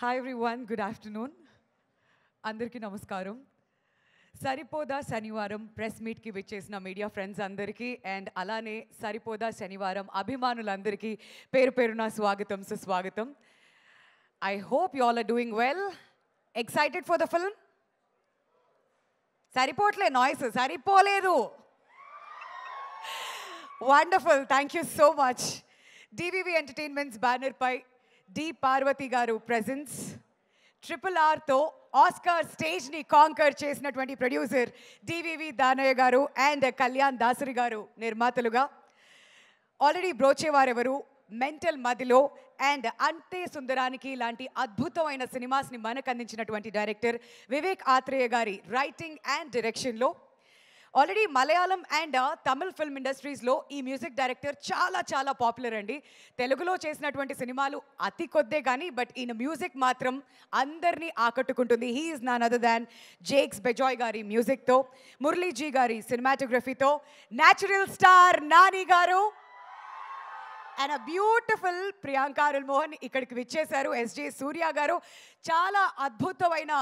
Hi everyone, good afternoon. Andarki namaskaram. Saripoda Shanivaram press meet ki vichesina media friends andarki and alane Saripoda Shanivaram abhimanulandarki peru peruna swagatam suswagatam. I hope you all are doing well. Excited for the film? Saripotle noise, saripoledu. Wonderful, thank you so much. DVV Entertainment's banner pai D. Parvati Garu presents Triple R తో Oscar stage ని canker చేసినటువంటి producer DVV Danayya గారు and Kalyan Dasari గారు నిర్మాతలుగా already Brochevarevaru mental మదిలో and అంతే సుందరానికి లాంటి అద్భుతమైన సినిమాస్ని మనకు అందించినటువంటి డైరెక్టర్ వివేక్ ఆత్రేయ గారి రైటింగ్ అండ్ డైరెక్షన్లో already Malayalam and Tamil film ఇండస్ట్రీస్లో ఈ మ్యూజిక్ డైరెక్టర్ చాలా పాపులర్ అండి. తెలుగులో చేసినటువంటి సినిమాలు అతి కొద్దే కానీ బట్ ఈయన మ్యూజిక్ మాత్రం అందరినీ ఆకట్టుకుంటుంది. He is none other than Jakes Bejoy గారి మ్యూజిక్తో, మురళీజీ గారి సినిమాటోగ్రఫీతో, natural star Nani garu and a beautiful Priyanka Arul Mohan ఇక్కడికి విచ్చేశారు. ఎస్జే సూర్య గారు చాలా అద్భుతమైన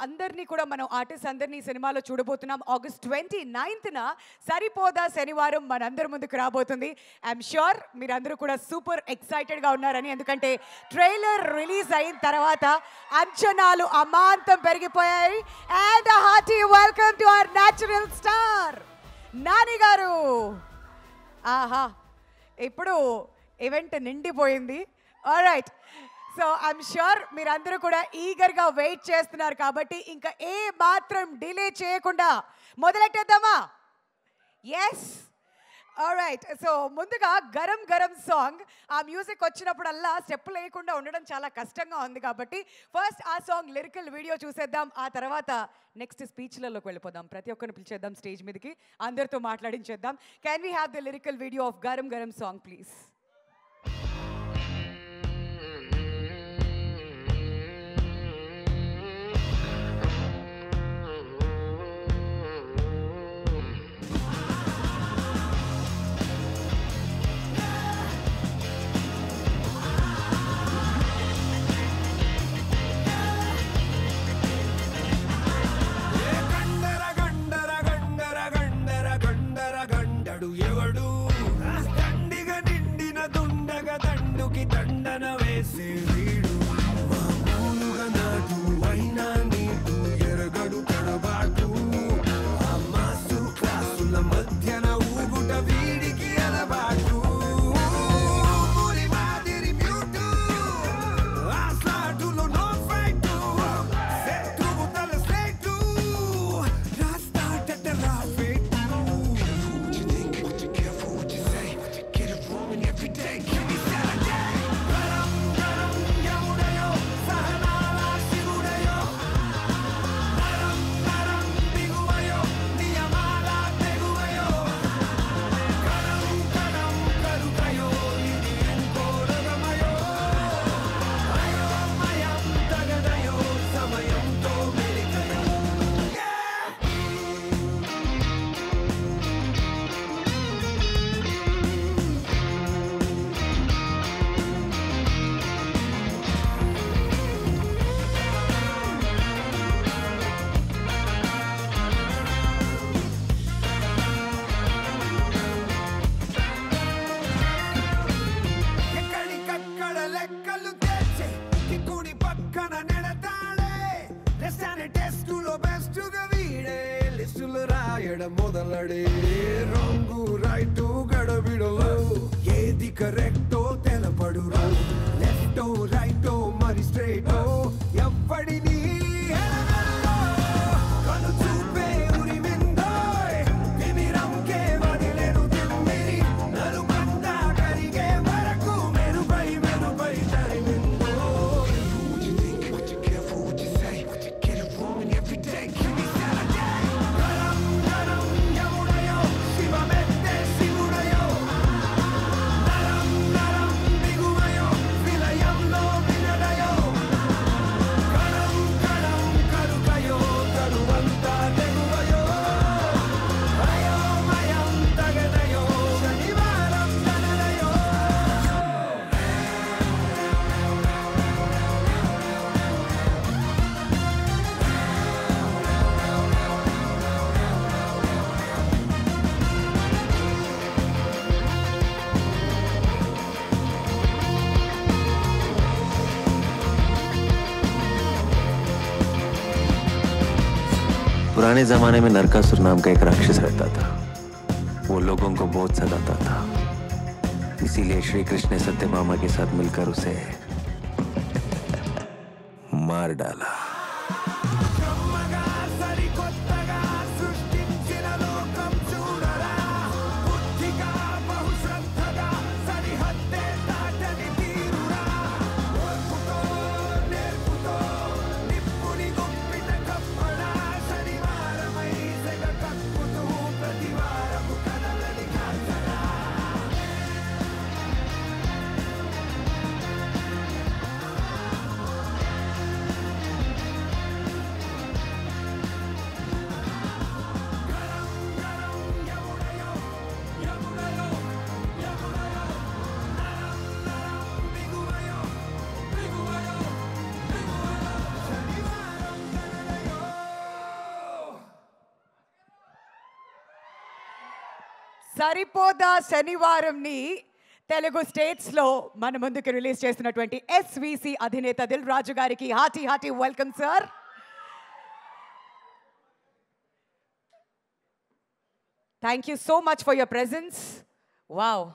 అందరినీ కూడా మనం ఆర్టిస్ట్ అందరినీ సినిమాలో చూడబోతున్నాం. ఆగస్ట్ 29న సరిపోదా శనివారం మనందరి ముందుకు రాబోతుంది. ఐఎమ్ ష్యూర్ మీరందరూ కూడా సూపర్ ఎక్సైటెడ్గా ఉన్నారని, ఎందుకంటే ట్రైలర్ రిలీజ్ అయిన తర్వాత అంచనాలు అమాంతం పెరిగిపోయాయి. And hearty welcome to our natural star Nani గారు. ఆహా, ఇప్పుడు ఈవెంట్ నిండిపోయింది. ఆల్రైట్, సో ఐఎమ్ ష్యూర్ మీరందరూ కూడా ఈగర్గా వెయిట్ చేస్తున్నారు కాబట్టి ఇంకా ఏ మాత్రం డిలే చేయకుండా మొదలెట్టేద్దామా? Yes, alright. సో ముందుగా గరం గరం సాంగ్, ఆ మ్యూజిక్ వచ్చినప్పుడల్లా స్టెప్ లేకుండా ఉండడం చాలా కష్టంగా ఉంది కాబట్టి ఫస్ట్ ఆ సాంగ్ లిరికల్ వీడియో చూసేద్దాం. ఆ తర్వాత నెక్స్ట్ స్పీచ్లలోకి వెళ్ళిపోదాం. ప్రతి ఒక్కరిని పిలిచేద్దాం స్టేజ్ మీదకి, అందరితో మాట్లాడించేద్దాం. Can we have the lyrical video of Garam Garam song please? ఎవడు దండిగా నిండిన దుండగ దండుకి దండన వేసే వీడు మామూలుగా నాటు అయినా నీటు ఎరగడు కడబాటు ఆ మాసు క్లాసుల మధ్యన ఊగుట వీడికి అలవాటు ఊరి మాదిరి మ్యూటు ఆ స్లాటులో నో ఫైటు శత్రువు తల స్లేటు రాస్తాట రాఫేటు. మొదలడే రంగు రైటు గడబిడలో ఏది కరెక్టో తెలపడు, లెఫ్టో రైటో మరి స్ట్రైటో ఎవ్వడిని కను చూపే ఉరిమిందో తిమిరంకే వదిలేను తిమ్మిరి నలుబంద కరిగే వరకు మెరుపై తరిమిందో. శివ पुराने जमाने में नरकासुर नाम का एक राक्षस रहता था। वो लोगों को बहुत सताता था, इसीलिए श्री कृष्ण ने सत्यभामा के साथ मिलकर उसे मार डाला। సరిపోదా శనివారంని తెలుగు స్టేట్స్లో మన ముందుకు రిలీజ్ చేస్తున్నటువంటి ఎస్విసి అధినేత దిల్ రాజు గారికి hearty welcome sir. Thank you so much for your presence. Wow,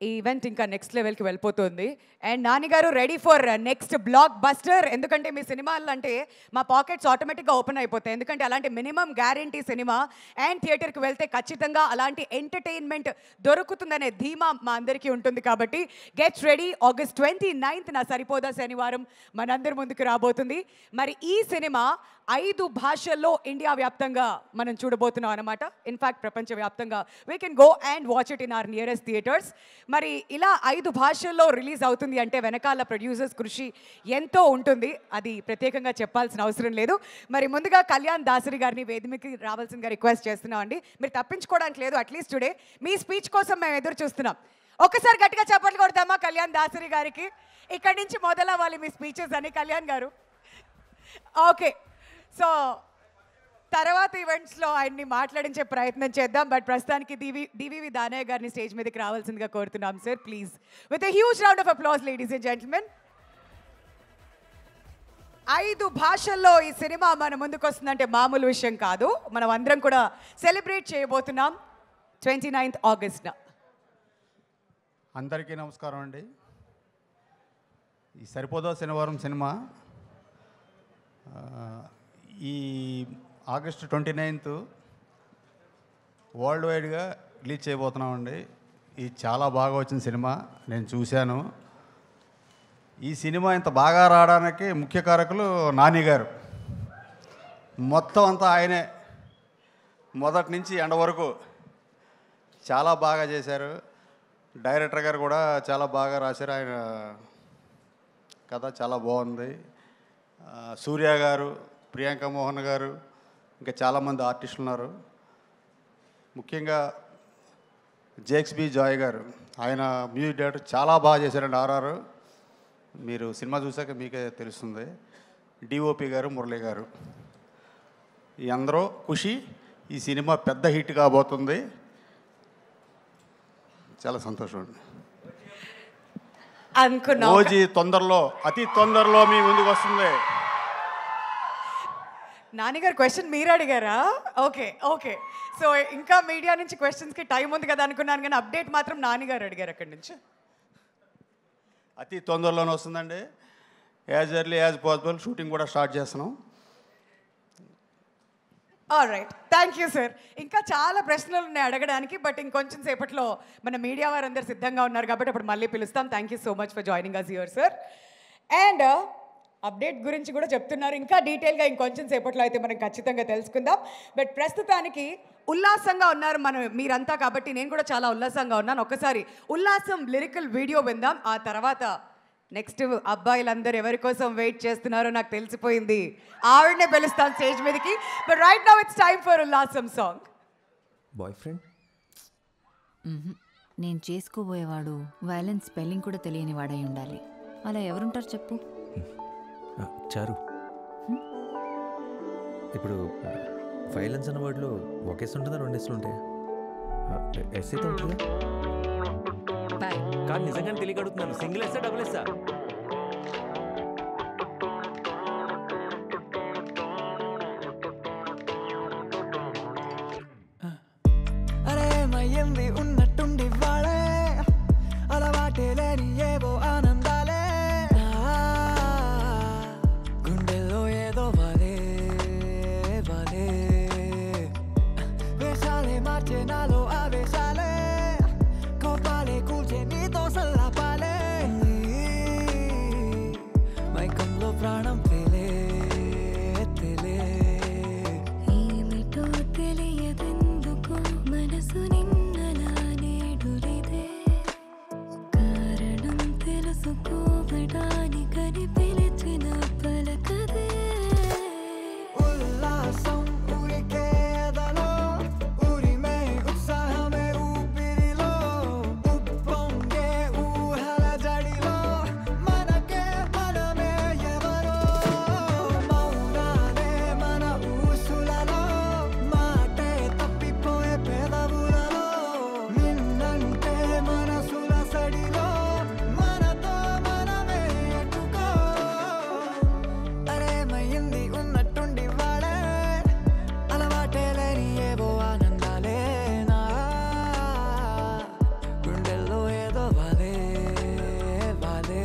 ఈ ఈవెంట్ ఇంకా నెక్స్ట్ లెవెల్కి వెళ్ళిపోతుంది. అండ్ నానిగారు ready for next blockbuster. ఎందుకంటే మీ సినిమాలు అంటే మా పాకెట్స్ ఆటోమేటిక్గా ఓపెన్ అయిపోతాయి. ఎందుకంటే అలాంటి మినిమం గ్యారంటీ సినిమా అండ్ థియేటర్కి వెళ్తే ఖచ్చితంగా అలాంటి ఎంటర్టైన్మెంట్ దొరుకుతుందనే ధీమా మా అందరికీ ఉంటుంది. కాబట్టి గెట్ రెడీ. August 29th నా సరిపోదా శనివారం మనందరి ముందుకు రాబోతుంది. మరి ఈ సినిమా 5 భాషల్లో ఇండియా వ్యాప్తంగా మనం చూడబోతున్నాం అనమాట. ఇన్ఫ్యాక్ట్ ప్రపంచవ్యాప్తంగా we can go and watch it in our nearest theatres. మరి ఇలా 5 భాషల్లో రిలీజ్ అవుతుంది అంటే వెనకాల ప్రొడ్యూసర్స్ కృషి ఎంతో ఉంటుంది. అది ప్రత్యేకంగా చెప్పాల్సిన అవసరం లేదు. మరి ముందుగా కళ్యాణ్ దాసరి గారిని వేదికకి రావాల్సిందిగా రిక్వెస్ట్ చేస్తున్నాం అండి. మీరు తప్పించుకోవడానికి లేదు. అట్లీస్ట్ టుడే మీ స్పీచ్ కోసం మేము ఎదురు చూస్తున్నాం. ఒక్కసారి గట్టిగా చప్పట్లు కొడతామా కళ్యాణ్ దాసరి గారికి? ఇక్కడి నుంచి మొదలవ్వాలి మీ స్పీచెస్ అని కళ్యాణ్ గారు. ఓకే, సో తర్వాత ఈవెంట్స్లో ఆయన్ని మాట్లాడించే ప్రయత్నం చేద్దాం. బట్ ప్రస్తుతానికి డివివి దానయ్య గారిని స్టేజ్ మీదకి రావాల్సిందిగా కోరుతున్నాం sir. Please with a huge round of applause ladies and gentlemen. 5 భాషల్లో ఈ సినిమా మన ముందుకు వస్తుందంటే మామూలు విషయం కాదు. మనం అందరం కూడా సెలబ్రేట్ చేయబోతున్నాం 29th August. అందరికీ నమస్కారం అండి. ఈ సరిపోదా శనివారం సినిమా ఈ August 29th వరల్డ్ వైడ్గా రిలీజ్ చేయబోతున్నామండి. ఇది చాలా బాగా వచ్చిన సినిమా, నేను చూశాను. ఈ సినిమా ఇంత బాగా రావడానికి ముఖ్య కారకులు నాని గారు. మొత్తం అంతా ఆయనే, మొదటి నుంచి ఎండ వరకు చాలా బాగా చేశారు. డైరెక్టర్ గారు కూడా చాలా బాగా రాశారు. ఆయన కథ చాలా బాగుంది. సూర్య గారు, ప్రియాంక మోహన్ గారు, ఇంకా చాలామంది ఆర్టిస్టులు ఉన్నారు. ముఖ్యంగా జేక్స్బీ జాయ్ గారు, ఆయన మ్యూజిక్ డైరెక్టర్ చాలా బాగా చేశారండి. ఆర్ఆర్ మీరు సినిమా చూసాక మీకే తెలుస్తుంది. డిఓపి గారు, మురళి గారు, ఈ అందరూ ఖుషి. ఈ సినిమా పెద్ద హిట్ కాబోతుంది. చాలా సంతోషం అండి. అనుకున్నా ఓజీ తొందరలో, అతి తొందరలో మీ ముందుకు వస్తుంది. నానిగారు క్వశ్చన్ మీరు అడిగారా? Okay okay. సో ఇంకా మీడియా నుంచి క్వశ్చన్స్కి టైం ఉంది కదా అనుకున్నాను, కానీ అప్డేట్ మాత్రం నానిగారు అడిగారు అక్కడి నుంచి. అతి తొందరలోనే వస్తుందండి. As early as possible shooting కూడా స్టార్ట్ చేస్తున్నాం. Alright, thank you sir. ఇంకా చాలా ప్రశ్నలు ఉన్నాయి అడగడానికి, బట్ ఇంకొంచెం సేపట్లో మన మీడియా వారందరూ సిద్ధంగా ఉన్నారు కాబట్టి అప్పుడు మళ్ళీ పిలుస్తాం. Thank you so much for joining us here sir. And update గురించి కూడా చెప్తున్నారు. ఇంకా డీటెయిల్గా ఇంకొంచెం సేపట్లో అయితే మనం ఖచ్చితంగా తెలుసుకుందాం. బట్ ప్రస్తుతానికి ఉల్లాసంగా ఉన్నారు మీరంతా కాబట్టి నేను కూడా చాలా ఉల్లాసంగా ఉన్నాను. ఒక్కసారి ఉల్లాసం లిరికల్ వీడియో విందాం. ఆ తర్వాత నెక్స్ట్ అబ్బాయిలందరూ ఎవరి కోసం వెయిట్ చేస్తున్నారో నాకు తెలిసిపోయింది. ఆవిడనే పిలుస్తాను స్టేజ్ మీదకి. But right now it's time for ఉల్లాసం సాంగ్. బాయ్ ఫ్రెండ్ నేను చేసుకోబోయేవాడు వైలెన్స్ స్పెల్లింగ్ కూడా తెలియని వాడై ఉండాలి. అలా ఎవరుంటారు చెప్పు? చారు, ఇప్పుడు వైలెన్స్ అన్న వర్డ్లో ఒక ఎస్ ఉంటుందా, 2 ఎస్లు ఉంటాయా? ఎస్ అయితే ఉంటుందా? కాదు, నిజంగానే తెలియక అడుగుతున్నాను. Single ఎస్సా, double ఎస్సా? ఏమయ్యింది ఉన్నట్టుండి వాళ్ళే అలవాటే లేని ఏవో ఆనందాలే గుండెల్లో ఏదో వాలే వాలే వేషాలే మార్చే నాలో ఆవేశాలే కోపాలే కూల్చే నీతో సల్లాపాలే మైకంలో ప్రాణం తేలే తేలే ఏమిటో తెలియదెందుకు మనసు నిన్నలా నేడులిదే కారణం తెలుసుకోవడానికని పిలిచిన పలకదే ఉల్లాసం ఉరికేదలో ఉరిమే ఉత్సాహమే ఊపిరిలో ఉప్పొంగే ఊహల జడిలో మనకే మనమే ఎవరో మౌనాలే మన ఊసులలో మాటే తప్పిపోయే పెదవులలో నిన్నంటే మనసుల సడిలో మనతో మనమే ఎటుకో అరేమయ్యింది ఉన్నట్టుండి వాడే అలవాటే లేని ఏవో ఆనందాలే నా గుండెల్లో ఏదో వాలే వాలే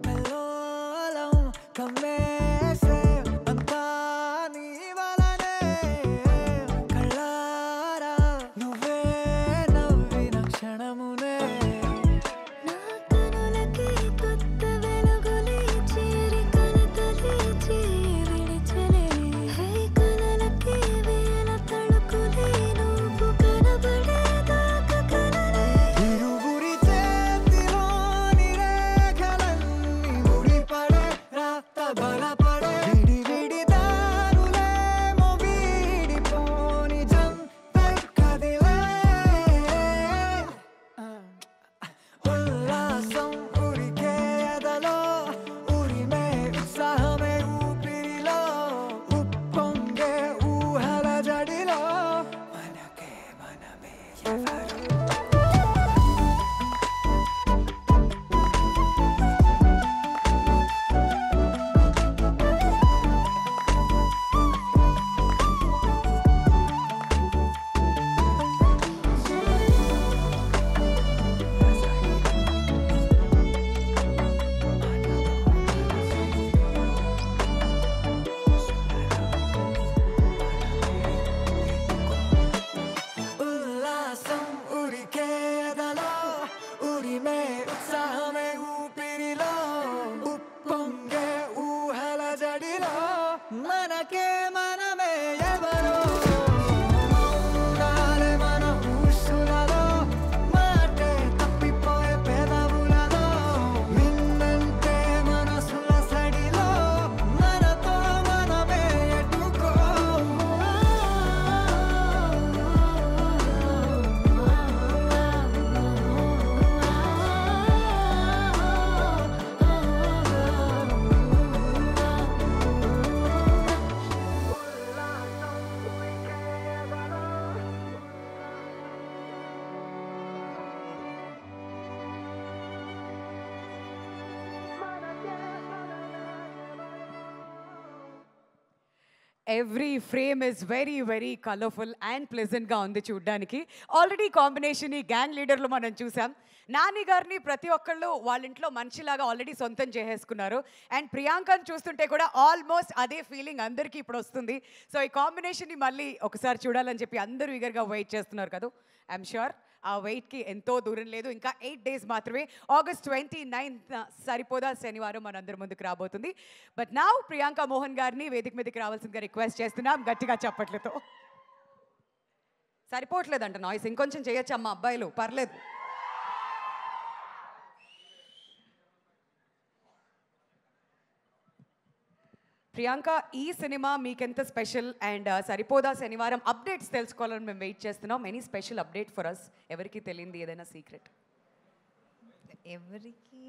కల్లోలం కమ్మేసే అంతా నీ వలనే కళ్ళారా నువ్వే నవ్విన క్షణమునే నా కనులకి కొత్త వెలుగులే చేరి కలతలే విడిచలే హే కలలకి వేల తళుకులే నువ్వు కనబడేదాకా కలలే ఇరువురి చేతిలోని రేఖలన్నీ ముడిపడే రాత బలపడే విడి విడి దారులేమో వీడిపోని జంతే కదిలే ఉల్లాసం ఉరికేదలో ఉరిమే ఉత్సాహమే ఊపిరిలో ఉప్పొంగే ఊహల జడిలో మనకే మనమే ఎవరు ఉల్లాసం ఉరికేదలో ఉరిమే ఉత్సాహమే ఊపిరిలో ఉప్పొంగే ఊహల జడిలో మనకే మనమే ఎవరో మౌనాలే మన ఊసులలో మాటే తప్పిపోయే పెదవులలో నిన్నంటే మనసుల సడిలో మనతో మనమే ఎటుకో every frame is very very colourful and ప్లెజెంట్గా ఉంది చూడ్డానికి. ఆల్రెడీ కాంబినేషన్ ఈ గ్యాంగ్ లీడర్లు మనం చూసాం. నాని గారిని ప్రతి ఒక్కళ్ళు వాళ్ళ ఇంట్లో మనిషిలాగా ఆల్రెడీ సొంతం చేసేసుకున్నారు. అండ్ ప్రియాంకని చూస్తుంటే కూడా ఆల్మోస్ట్ అదే ఫీలింగ్ అందరికీ ఇప్పుడు వస్తుంది. సో ఈ కాంబినేషన్ని మళ్ళీ ఒకసారి చూడాలని చెప్పి అందరూ ఈగర్గా వెయిట్ చేస్తున్నారు కదా. ఐఎమ్ షూర్ ఆ వెయిట్కి ఎంతో దూరం లేదు. ఇంకా 8 days మాత్రమే. August 29th సరిపోదా శనివారం మనందరి ముందుకు రాబోతుంది. బట్ నౌ ప్రియాంక మోహన్ గారిని వేదిక మీదకి రావాల్సిందిగా రిక్వెస్ట్ చేస్తున్నాం గట్టిగా చప్పట్లతో. సరిపోవట్లేదంట నాయిస్, ఇంకొంచెం చేయొచ్చు అమ్మ అబ్బాయిలు, పర్లేదు. ప్రియాంక, ఈ సినిమా మీకెంత స్పెషల్ అండ్ సరిపోదా శనివారం అప్డేట్స్ తెలుసుకోవాలని మేము వెయిట్ చేస్తున్నాం. Any special update for us? ఎవరికి తెలియంది ఏదైనా సీక్రెట్? ఎవరికి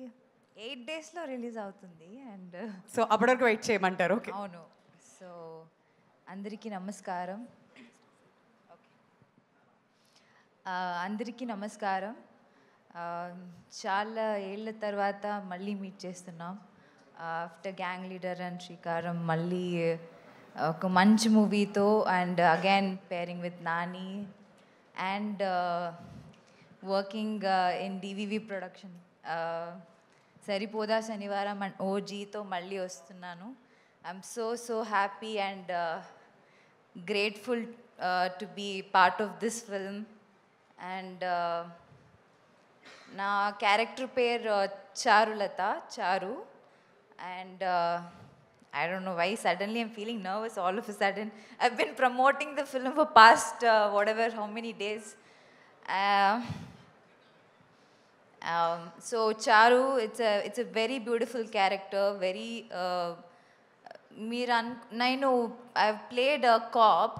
8 డేస్లో రిలీజ్ అవుతుంది అండ్ సో అప్పటి వరకు వెయిట్ చేయమంటారు. ఓకే, అవును. సో అందరికీ నమస్కారం. అందరికీ నమస్కారం. చాలా ఏళ్ళ తర్వాత మళ్ళీ మీట్ చేస్తున్నాం. ఆఫ్టర్ గ్యాంగ్ లీడర్ అండ్ శ్రీకారం మళ్ళీ ఒక మంచి మూవీతో and again pairing with Nani and working in DVV production. Saripodhaa Sanivaaram and ఓజీతో మళ్ళీ వస్తున్నాను. I'm so happy and grateful to be part of this film. And నా క్యారెక్టర్ పేరు చారులత, చారు. And I don't know why suddenly I'm feeling nervous all of a sudden. I've been promoting the film for past how many days. So Charu, it's a very beautiful character, very I've played a cop,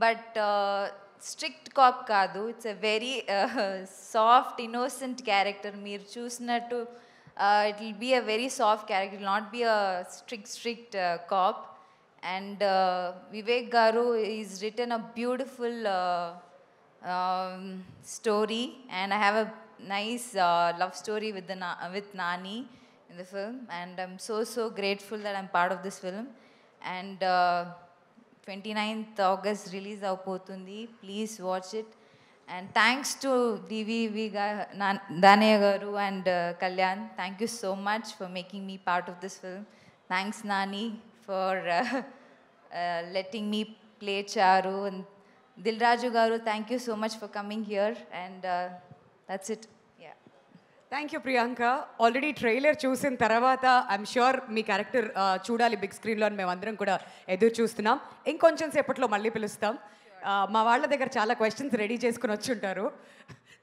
but strict cop kaadu. It's a very soft, innocent character. Meer choosnattu it will be a very soft character. It will not be a strict cop. And Vivek Garu is written a beautiful story, and I have a nice love story with Nani in the film, and I'm so grateful that I'm part of this film. And 29th August release avpotundi. Please watch it. And thanks to DVV Danaya garu and Kalyan. Thank you so much for making me part of this film. Thanks Nani for letting me play Charu. And Dilraju garu, thank you so much for coming here. And that's it. Thank you Priyanka. Already trailer చూసిన తర్వాత I'm sure me character చూడాలి big స్క్రీన్లో అని మేమందరం కూడా ఎదురు చూస్తున్నాం. ఇంకొంచెం సేపట్లో మళ్ళీ పిలుస్తాం. మా వాళ్ళ దగ్గర చాలా క్వశ్చన్స్ రెడీ చేసుకుని వచ్చి ఉంటారు.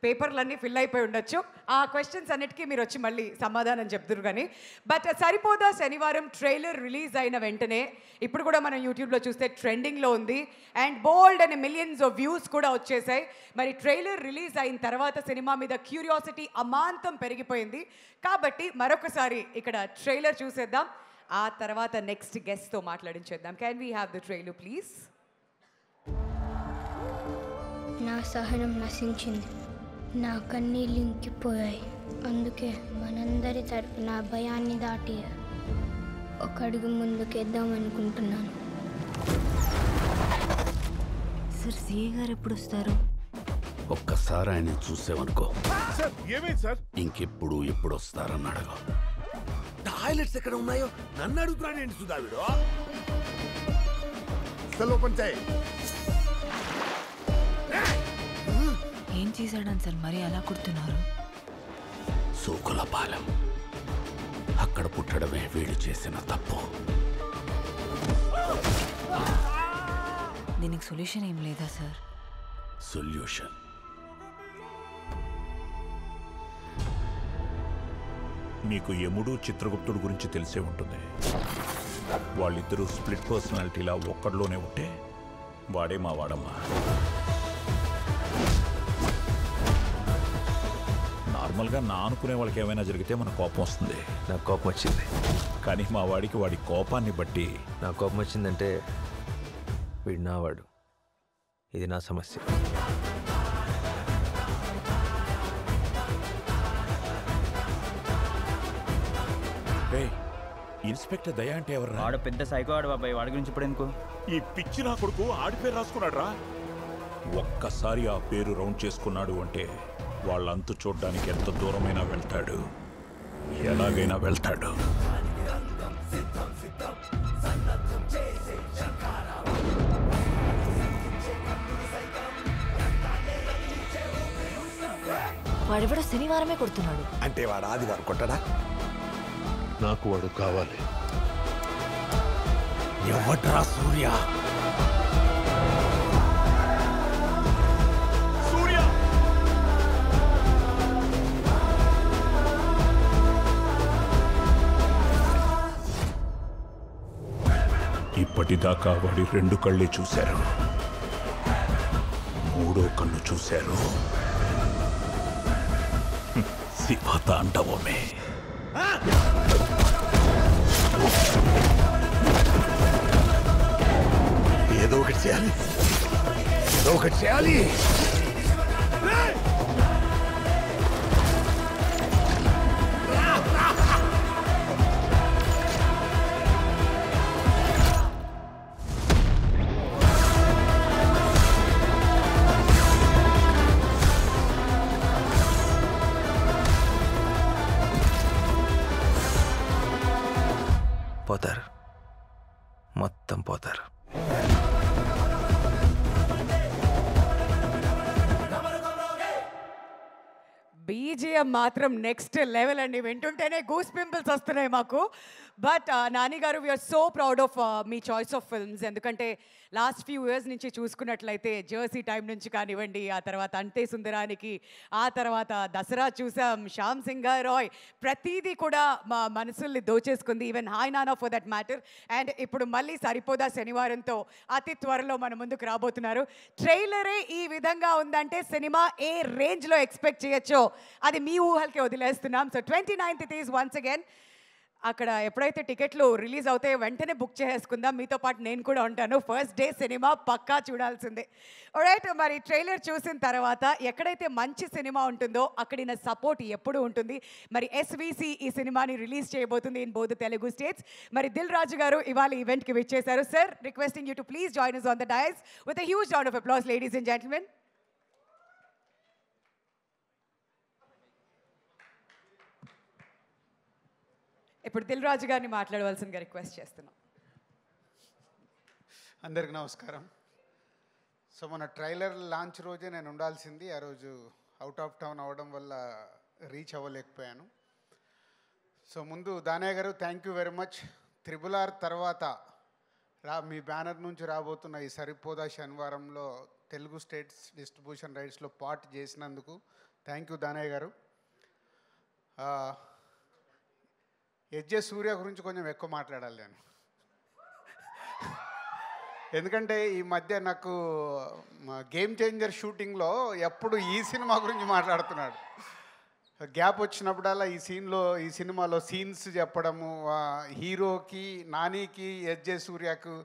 పేపర్లన్నీ ఫిల్ అయిపోయి ఉండొచ్చు. ఆ క్వశ్చన్స్ అన్నిటికీ మీరు వచ్చి మళ్ళీ సమాధానం చెప్తురు. కానీ బట్ సరిపోదా శనివారం ట్రైలర్ రిలీజ్ అయిన వెంటనే ఇప్పుడు కూడా మనం యూట్యూబ్లో చూస్తే ట్రెండింగ్లో ఉంది and bold and millions of views కూడా వచ్చేసాయి. మరి ట్రైలర్ రిలీజ్ అయిన తర్వాత సినిమా మీద క్యూరియాసిటీ అమాంతం పెరిగిపోయింది. కాబట్టి మరొకసారి ఇక్కడ ట్రైలర్ చూసేద్దాం, ఆ తర్వాత నెక్స్ట్ గెస్ట్తో మాట్లాడించేద్దాం. Can we have the trailer please? నా సహనం నశించింది, నా కన్నీళ్ళు ఇంకిపోయాయి. అందుకే మనందరి తరపున భయాన్ని దాటి ఒక అడుగు ముందుకేద్దాం అనుకుంటున్నాను. సార్ సిఏ గారు ఎప్పుడు వస్తారు? ఒక్కసారి ఆయన చూసేవనుకో, ఇంకెప్పుడు ఎప్పుడు వస్తారని అడగ. టాయిలెట్స్ ఎక్కడ ఉన్నాయో నన్ను అడుగుతున్నాడు ఏంటి సుధావిడు? ఏం చేశాడని సార్ మరి అలా కుడుతున్నారు? సూకులపాలెం అక్కడ పుట్టడమే వీడు చేసిన తప్పు. దీనికి సొల్యూషన్ ఏం లేదా సార్? సొల్యూషన్ మీకు యముడు చిత్రగుప్తుడు గురించి తెలిసే ఉంటుంది. వాళ్ళిద్దరూ స్ప్లిట్ పర్సనాలిటీలా ఒక్కడిలోనే ఉంటే వాడే మా వాడమ్మా. నార్మల్గా నా అనుకునే వాళ్ళకి ఏమైనా జరిగితే మన కోపం వస్తుంది. నాకు కోపం వచ్చింది, కానీ మా వాడికి వాడి కోపాన్ని బట్టి నా కోపం వచ్చిందంటే వీడు నావాడు. ఇది నా సమస్య. ఇన్స్పెక్టర్ దయా అంటే ఎవరు? వాడు పెద్ద సైకో ఆడు బాబాయ్, వాడి గురించి ఇప్పుడు ఎందుకు? ఈ పిచ్చి నా కొడుకు ఆడి పేరు రాసుకున్నాడు రా. ఒక్కసారి ఆ పేరు రౌండ్ చేసుకున్నాడు అంటే వాళ్ళంతు చూడ్డానికి ఎంత దూరమైనా వెళ్తాడు, ఎలాగైనా వెళ్తాడు. వాడెవడో శనివారమే కొడుతున్నాడు అంటే వాడు ఆదివారం కొట్టడా? నాకు వాడు కావాలి. ఎవడ్రా సూర్య? ఇప్పటిదాకా వాడి 2 కళ్ళే చూశారు, 3వ కన్ను చూశారు. శివతాండవమే. ఏదో ఒకటి చేయాలి, ఏదో ఒకటి చేయాలి. పోతారు, మొత్తం పోతారు. బీజిఎం మాత్రం నెక్స్ట్ లెవెల్ అండి. వింటుంటేనే గూస్ పింపుల్స్ వస్తున్నాయి మాకు. But Nani garu, we're so proud of మీ చాయిస్ ఆఫ్ ఫిల్మ్స్. ఎందుకంటే లాస్ట్ ఫ్యూ ఇయర్స్ నుంచి చూసుకున్నట్లయితే జెర్సీ టైం నుంచి కానివ్వండి, ఆ తర్వాత అంతే సుందరానికి, ఆ తర్వాత దసరా చూసాం, శ్యామ్ సింగ్ రాయ్, ప్రతిదీ కూడా మా మనసుల్ని దోచేసుకుంది. ఈవెన్ హాయ్ నానా ఫర్ దట్ మ్యాటర్. అండ్ ఇప్పుడు మళ్ళీ సరిపోదా శనివారంతో అతి త్వరలో మన ముందుకు రాబోతున్నారు. ట్రైలరే ఈ విధంగా ఉందంటే సినిమా ఏ రేంజ్లో ఎక్స్పెక్ట్ చేయొచ్చో అది మీ ఊహలకే వదిలేస్తున్నాం. So 29th is once again. అక్కడ ఎప్పుడైతే టికెట్లు రిలీజ్ అవుతాయో వెంటనే బుక్ చేసుకుందాం. మీతో పాటు నేను కూడా ఉంటాను. ఫస్ట్ డే సినిమా పక్కా చూడాల్సిందే. రైట్, మరి ట్రైలర్ చూసిన తర్వాత ఎక్కడైతే మంచి సినిమా ఉంటుందో అక్కడిన సపోర్ట్ ఎప్పుడు ఉంటుంది. మరి ఎస్విసి ఈ సినిమాని రిలీజ్ చేయబోతుంది ఇన్ బోత్ తెలుగు స్టేట్స్. మరి దిల్ రాజు గారు ఇవాళ ఈవెంట్కి విచ్చేశారు. Sir, requesting you to please join us on the dais with a huge round of applause, ladies and gentlemen. ఇప్పుడు దిల్ రాజు గారిని మాట్లాడవలసిందిగా రిక్వెస్ట్ చేస్తున్నాం. అందరికి నమస్కారం. సో మన ట్రైలర్ లాంచ్ రోజే నేను ఉండాల్సింది, ఆ రోజు అవుట్ ఆఫ్ టౌన్ అవ్వడం వల్ల రీచ్ అవ్వలేకపోయాను. సో ముందు దానయ్య గారు, thank you very much. RRR తర్వాత మీ బ్యానర్ నుంచి రాబోతున్న ఈ సరిపోదా శనివారంలో తెలుగు స్టేట్స్ డిస్ట్రిబ్యూషన్ రైట్స్లో పార్ట్ చేసినందుకు థ్యాంక్ యూ దానయ్య గారు. ఎస్జే సూర్య గురించి కొంచెం ఎక్కువ మాట్లాడాలి నేను, ఎందుకంటే ఈ మధ్య నాకు గేమ్ చేంజర్ షూటింగ్లో ఎప్పుడు ఈ సినిమా గురించి మాట్లాడుతున్నాడు. గ్యాప్ వచ్చినప్పుడల్లా ఈ సినిమాలో సీన్స్ చెప్పడము, హీరోకి నానికి ఎస్జే సూర్యకు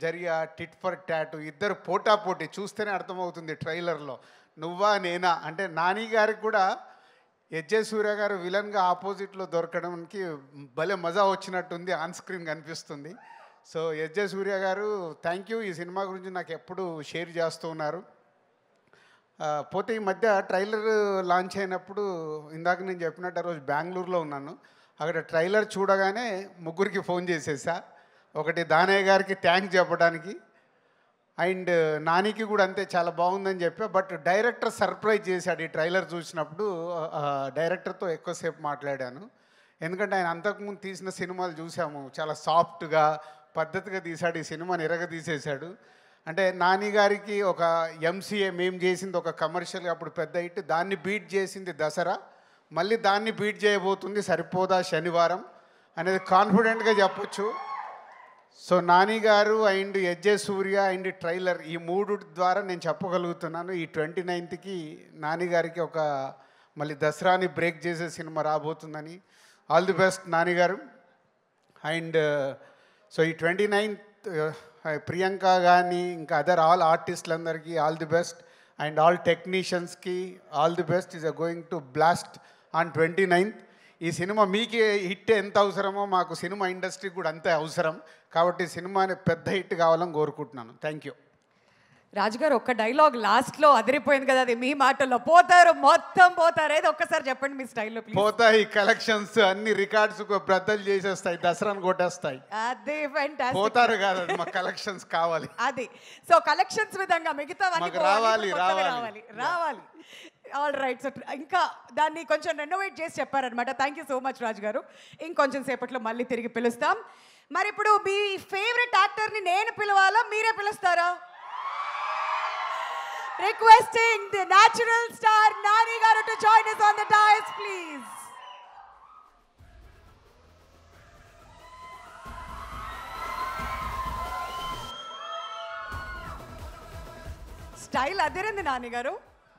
జరిగే టిట్ ఫర్ టాట్, ఇద్దరు పోటాపోటీ చూస్తేనే అర్థమవుతుంది ట్రైలర్లో. నువ్వా నేనా అంటే నాని గారికి కూడా ఎస్జే సూర్య గారు విలన్గా ఆపోజిట్లో దొరకడానికి భలే మజా వచ్చినట్టుంది, ఆన్ స్క్రీన్ కనిపిస్తుంది. సో ఎస్జే సూర్య గారు థ్యాంక్ యూ. ఈ సినిమా గురించి నాకు ఎప్పుడు షేర్ చేస్తూ ఉన్నారు. పోతే ఈ మధ్య ట్రైలర్ లాంచ్ అయినప్పుడు ఇందాక నేను చెప్పినట్టు ఆ రోజు బెంగళూరులో ఉన్నాను. అక్కడ ట్రైలర్ చూడగానే ముగ్గురికి ఫోన్ చేసేసా. ఒకటి దానయ్య గారికి థ్యాంక్స్ చెప్పడానికి, అండ్ నానికి కూడా అంతే, చాలా బాగుందని చెప్పా. బట్ డైరెక్టర్ సర్ప్రైజ్ చేశాడు. ఈ ట్రైలర్ చూసినప్పుడు డైరెక్టర్తో ఎక్కువసేపు మాట్లాడాను. ఎందుకంటే ఆయన అంతకుముందు తీసిన సినిమాలు చూసాము, చాలా సాఫ్ట్గా పద్ధతిగా తీశాడు. ఈ సినిమాని ఎరగదీసేశాడు. అంటే నాని గారికి ఒక ఎంసీఏ మేము చేసింది ఒక కమర్షియల్గా అప్పుడు పెద్ద హిట్, దాన్ని బీట్ చేసింది దసరా, మళ్ళీ దాన్ని బీట్ చేయబోతుంది సరిపోదా శనివారం అనేది కాన్ఫిడెంట్గా చెప్పొచ్చు. So Nani garu and SJ Surya and trailer, ఈ మూడు ద్వారా నేను చెప్పగలుగుతున్నాను ఈ 29th నాని గారికి ఒక మళ్ళీ దసరాని బ్రేక్ చేసే సినిమా రాబోతుందని. All the best Nani garu. And so ఈ 29th ప్రియాంక కానీ ఇంకా అదర్ ఆల్ ఆర్టిస్టులందరికీ all the best, and all టెక్నీషియన్స్కి all the best. Is going to blast on 29th. ఈ సినిమా మీకు హిట్ ఎంత అవసరమో మాకు సినిమా ఇండస్ట్రీకి కూడా అంతే అవసరం. కాబట్టి సినిమాని పెద్ద హిట్ కావాలని కోరుకుంటున్నాను. Thank you. రాజుగారు, ఒక్క డైలాగ్ లాస్ట్లో అదిరిపోయింది కదా, అది మీ మాటల్లో. పోతారు, మొత్తం పోతారు, ఏదో ఒక్కసారి చెప్పండి మీ స్టైల్లో ప్లీజ్. పోతాయి కలెక్షన్స్, అన్ని రికార్డ్స్ బ్రద్దలు చేసేస్తాయి, దసరాను కొట్టేస్తాయి. అదే ఫ్యాంటాస్టిక్. పోతారు కాదు, మా కలెక్షన్స్ కావాలి. అది సో కలెక్షన్స్ విధంగా మిగతా రావాలి. All right. సో ఇంకా దాన్ని కొంచెం రెనోవేట్ చేసి చెప్పారనమాట. థ్యాంక్ యూ సో మచ్ రాజు గారు. ఇంకొంచెం సేపట్లో మళ్ళీ తిరిగి పిలుస్తాం. మరి ఇప్పుడు మీ ఫేవరెట్ యాక్టర్ని నేను పిలవాలా, మీరే పిలుస్తారా? Requesting the natural star Nani garu to join us on the dais, please. Style అదిరింది నాని గారు.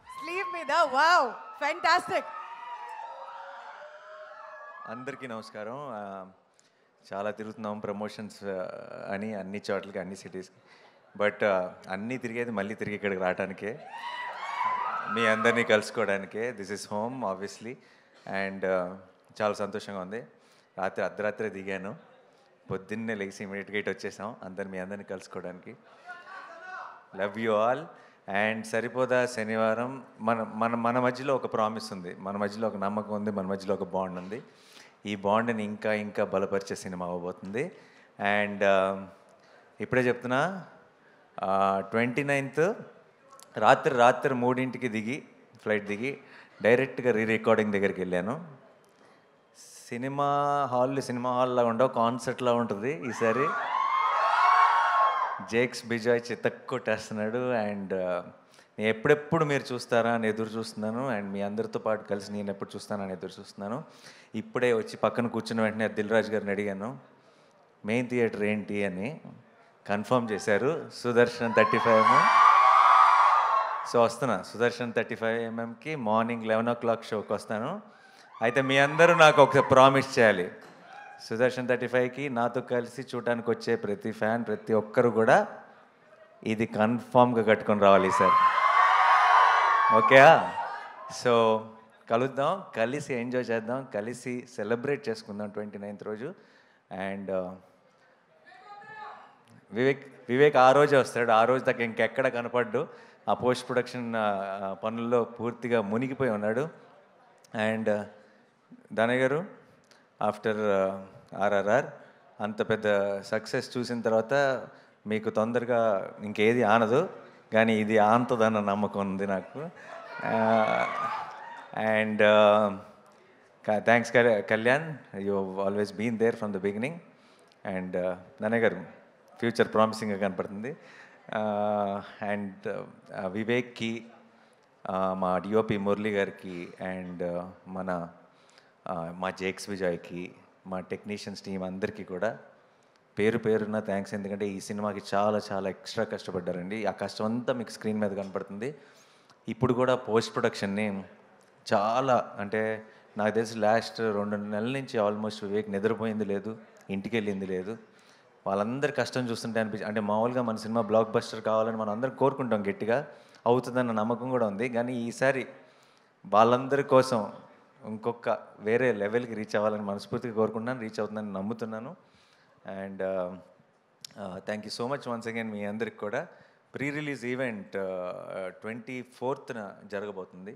స్లీవ్ మీద వావ్ ఫ్యాంటాస్టిక్. అందరికీ నమస్కారం. చాలా తిరుగుతున్నాం ప్రమోషన్స్ అని అన్ని చోట్లకి, అన్ని సిటీస్కి. బట్ అన్నీ తిరిగేది మళ్ళీ తిరిగి ఇక్కడికి రావడానికే, మీ అందరినీ కలుసుకోవడానికే. This is home obviously. And చాలా సంతోషంగా ఉంది. రాత్రి అర్ధరాత్రి దిగాను, పొద్దున్నే లేచి ఇమీడియట్గా ఇటు వచ్చేసాం మీ అందరినీ కలుసుకోవడానికి. Love you all. అండ్ సరిపోదా శనివారం మన మన మన మధ్యలో ఒక ప్రామిస్ ఉంది, మన మధ్యలో ఒక నమ్మకం ఉంది, మన మధ్యలో ఒక బాండ్ ఉంది. ఈ బాండ్ని ఇంకా ఇంకా బలపరిచే సినిమా అవ్వబోతుంది. అండ్ ఇప్పుడే చెప్తున్నా, 29th రాత్రి 3ంటికి దిగి ఫ్లైట్ దిగి డైరెక్ట్గా రికార్డింగ్ దగ్గరికి వెళ్ళాను. సినిమా హాల్లో ఉండవు, కాన్సర్ట్లో ఉంటుంది ఈసారి. జేక్స్ బిజాయ్ చితక్కొట్టేస్తున్నాడు. అండ్ నేను ఎప్పుడెప్పుడు మీరు చూస్తారా అని ఎదురు చూస్తున్నాను. అండ్ మీ అందరితో పాటు కలిసి నేను ఎప్పుడు చూస్తానని ఎదురు చూస్తున్నాను. ఇప్పుడే వచ్చి పక్కన కూర్చున్న వెంటనే దిల్ రాజు గారిని అడిగాను, మెయిన్ థియేటర్ ఏంటి అని. కన్ఫర్మ్ చేశారు, సుదర్శన్ 35mm. సో వస్తున్నా సుదర్శన్ 35mmకి మార్నింగ్ 11 o'clock షోకి వస్తాను. అయితే మీ అందరూ నాకు ఒక ప్రామిస్ చేయాలి, సుదర్శన్ 35కి నాతో కలిసి చూడటానికి వచ్చే ప్రతి ఫ్యాన్, ప్రతి ఒక్కరు కూడా ఇది కన్ఫామ్గా కట్టుకొని రావాలి సార్. ఓకేయా? సో కలుద్దాం, కలిసి ఎంజాయ్ చేద్దాం, కలిసి సెలబ్రేట్ చేసుకుందాం 29th రోజు. అండ్ వివేక్ ఆ రోజే వస్తాడు. ఆ రోజు దాకా ఇంకెక్కడ కనపడ్డు, ఆ పోస్ట్ ప్రొడక్షన్ పనుల్లో పూర్తిగా మునిగిపోయి ఉన్నాడు. అండ్ దానయ్య గారు, ఆఫ్టర్ RRR అంత పెద్ద సక్సెస్ చూసిన తర్వాత మీకు తొందరగా ఇంకేది ఆనదు, కానీ ఇది ఆనుతుందన్న నమ్మకం ఉంది నాకు. And thanks Kalyan, you always been there from the beginning. And Danayya garu future ప్రామిసింగ్గా కనపడుతుంది. అండ్ వివేక్కి, మా డిఓపి మురళి గారికి, అండ్ మా జేక్స్ విజయ్కి, మా టెక్నీషియన్స్ టీం అందరికీ కూడా పేరు పేరున థ్యాంక్స్. ఎందుకంటే ఈ సినిమాకి చాలా చాలా ఎక్స్ట్రా కష్టపడ్డారండి. ఆ కష్టం అంతా మీకు స్క్రీన్ మీద కనపడుతుంది. ఇప్పుడు కూడా పోస్ట్ ప్రొడక్షన్ని చాలా, అంటే నాకు తెలిసి లాస్ట్ 2 నెలల నుంచి ఆల్మోస్ట్ వివేక్ నిద్రపోయింది లేదు, ఇంటికి వెళ్ళింది లేదు. వాళ్ళందరి కష్టం చూస్తుంటే అంటే మామూలుగా మన సినిమా బ్లాక్ బస్టర్ కావాలని మనం అందరం కోరుకుంటాం, గట్టిగా అవుతుందన్న నమ్మకం కూడా ఉంది. కానీ ఈసారి వాళ్ళందరి కోసం ఇంకొక వేరే లెవెల్కి రీచ్ అవ్వాలని మనస్ఫూర్తిగా కోరుకుంటున్నాను, రీచ్ అవుతుందని నమ్ముతున్నాను. And thank you so much once again మీ అందరికి కూడా. ప్రీ రిలీజ్ ఈవెంట్ 24th జరగబోతుంది.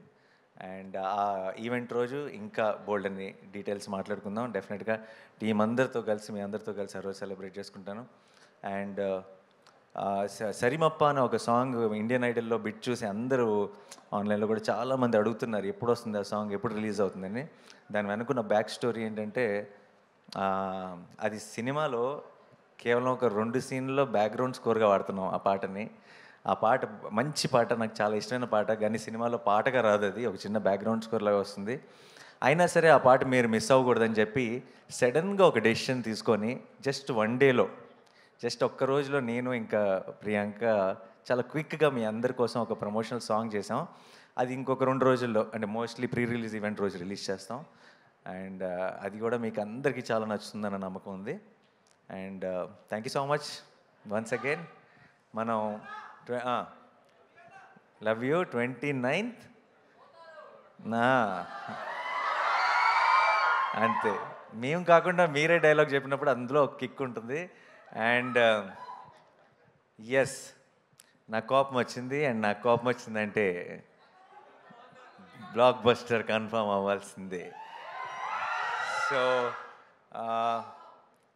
అండ్ ఆ ఈవెంట్ రోజు ఇంకా బోల్డ్ అని డీటెయిల్స్ మాట్లాడుకుందాం. డెఫినెట్గా టీం అందరితో కలిసి, మీ అందరితో కలిసి ఆ రోజు సెలబ్రేట్ చేసుకుంటాను. అండ్ సరిమప్ప అనే ఒక సాంగ్ ఇండియన్ ఐడల్లో బిట్ చూసి అందరూ ఆన్లైన్లో కూడా చాలామంది అడుగుతున్నారు ఎప్పుడు వస్తుంది ఆ సాంగ్, ఎప్పుడు రిలీజ్ అవుతుందని. దాని వెనుకున్న బ్యాక్ స్టోరీ ఏంటంటే, అది సినిమాలో కేవలం ఒక 2 సీన్లో బ్యాక్గ్రౌండ్ స్కోర్గా వాడుతున్నాం ఆ పాటని. ఆ పాట మంచి పాట, నాకు చాలా ఇష్టమైన పాట, కానీ సినిమాలో పాటగా రాదు, అది ఒక చిన్న బ్యాక్గ్రౌండ్ స్కోర్ లాగా వస్తుంది. అయినా సరే ఆ పాట మీరు మిస్ అవ్వకూడదని చెప్పి సడన్గా ఒక డెసిషన్ తీసుకొని జస్ట్ 1 డేలో, జస్ట్ ఒక్క రోజులో నేను ఇంకా ప్రియాంక చాలా క్విక్గా మీ అందరి కోసం ఒక ప్రమోషనల్ సాంగ్ చేసాం. అది ఇంకొక 2 రోజుల్లో, అంటే మోస్ట్లీ ప్రీ రిలీజ్ ఈవెంట్ రోజు రిలీజ్ చేస్తాం. అండ్ అది కూడా మీకు అందరికీ చాలా నచ్చుతుందన్న నమ్మకం ఉంది. And thank you so much once again. మనం లవ్ యూ 29th అంతే. మేము కాకుండా మీరే డైలాగ్ చెప్పినప్పుడు అందులో ఒక కిక్ ఉంటుంది. అండ్ ఎస్, నా కోపం వచ్చింది. అండ్ నా కోపం వచ్చిందంటే బ్లాక్ బస్టర్ కన్ఫర్మ్ అవ్వాల్సిందే. So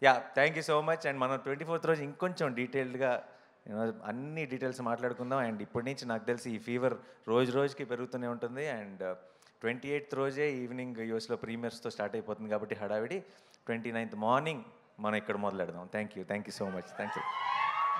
yeah, thank you so much. And మనం 24th రోజు ఇంకొంచెం డీటెయిల్డ్గా అన్ని డీటెయిల్స్ మాట్లాడుకుందాం. అండ్ ఇప్పటి నుంచి నాకు తెలిసి ఈ ఫీవర్ రోజు రోజుకి పెరుగుతూనే ఉంటుంది. అండ్ 28th రోజే ఈవినింగ్ యూఎస్లో ప్రీమియర్స్తో స్టార్ట్ అయిపోతుంది కాబట్టి హడావిడి. 29th మార్నింగ్ మనం ఇక్కడ మొదలెడదాం. Thank you so much. Thank you.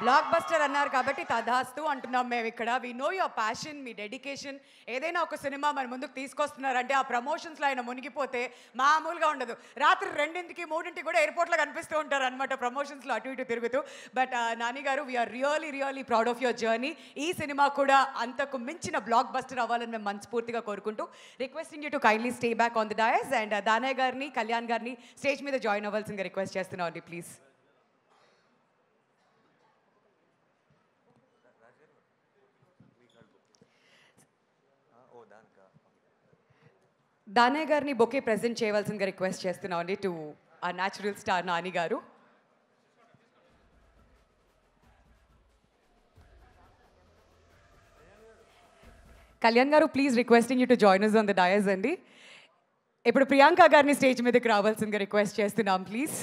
Blockbuster అన్నారు కాబట్టి తదాస్తు అంటున్నాం మేము ఇక్కడ. వి నో యువర్ ప్యాషన్, మీ డెడికేషన్. ఏదైనా ఒక సినిమా మన ముందుకు తీసుకొస్తున్నారంటే ఆ ప్రమోషన్స్లో ఆయన మునిగిపోతే మామూలుగా ఉండదు. రాత్రి 2ంటికి 3ంటికి కూడా ఎయిర్పోర్ట్లో కనిపిస్తూ ఉంటారు అనమాట ప్రమోషన్స్లో అటు ఇటు తిరుగుతూ. But Nani garu, we're really proud of your journey. ఈ సినిమా కూడా అంతకు మించిన బ్లాక్ బస్టర్ అవ్వాలని మేము మనస్ఫూర్తిగా కోరుకుంటూ requesting you to kindly stay back on the dais. And Danayya గారిని, కళ్యాణ్ గారిని స్టేజ్ మీద జాయిన్ అవ్వాల్సిందిగా రిక్వెస్ట్ చేస్తున్నాం అండి ప్లీజ్. దానయ్య గారిని బొకే ప్రెజెంట్ చేయవలసిందిగా రిక్వెస్ట్ చేస్తున్నాం అండి టు ఆ న్యాచురల్ స్టార్ నాని గారు. కళ్యాణ్ గారు, please requesting you to join us on the dais అండి. ఇప్పుడు ప్రియాంక గారిని స్టేజ్ మీదకి రావాల్సిందిగా రిక్వెస్ట్ చేస్తున్నాం ప్లీజ్.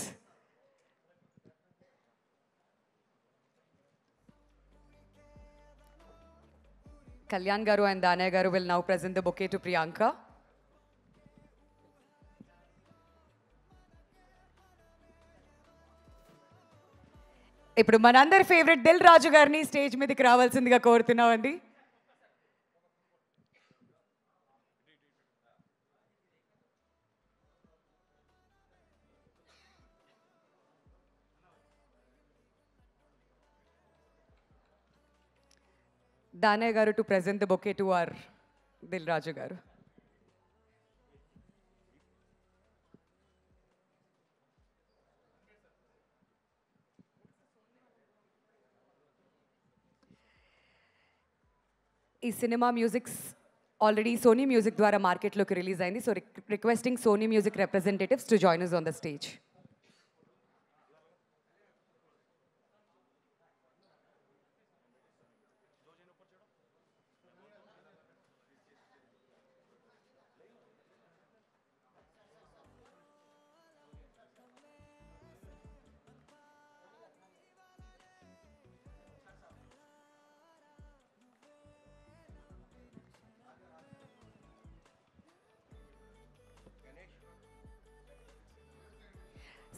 కళ్యాణ్ గారు అండ్ దానయ్య గారు will now present the bouquet to Priyanka. ఇప్పుడు మనందరి ఫేవరెట్ దిల్ రాజు గారిని స్టేజ్ మీదకి రావాల్సిందిగా కోరుతున్నామండి. Danayya garu to present the bouquet to our Dil Raju garu. ఈ సినిమా మ్యూజిక్స్ ఆల్రెడీ సోనీ మ్యూజిక్ ద్వారా మార్కెట్లోకి రిలీజ్ అయింది. So requesting Sony Music representatives to join us on the stage.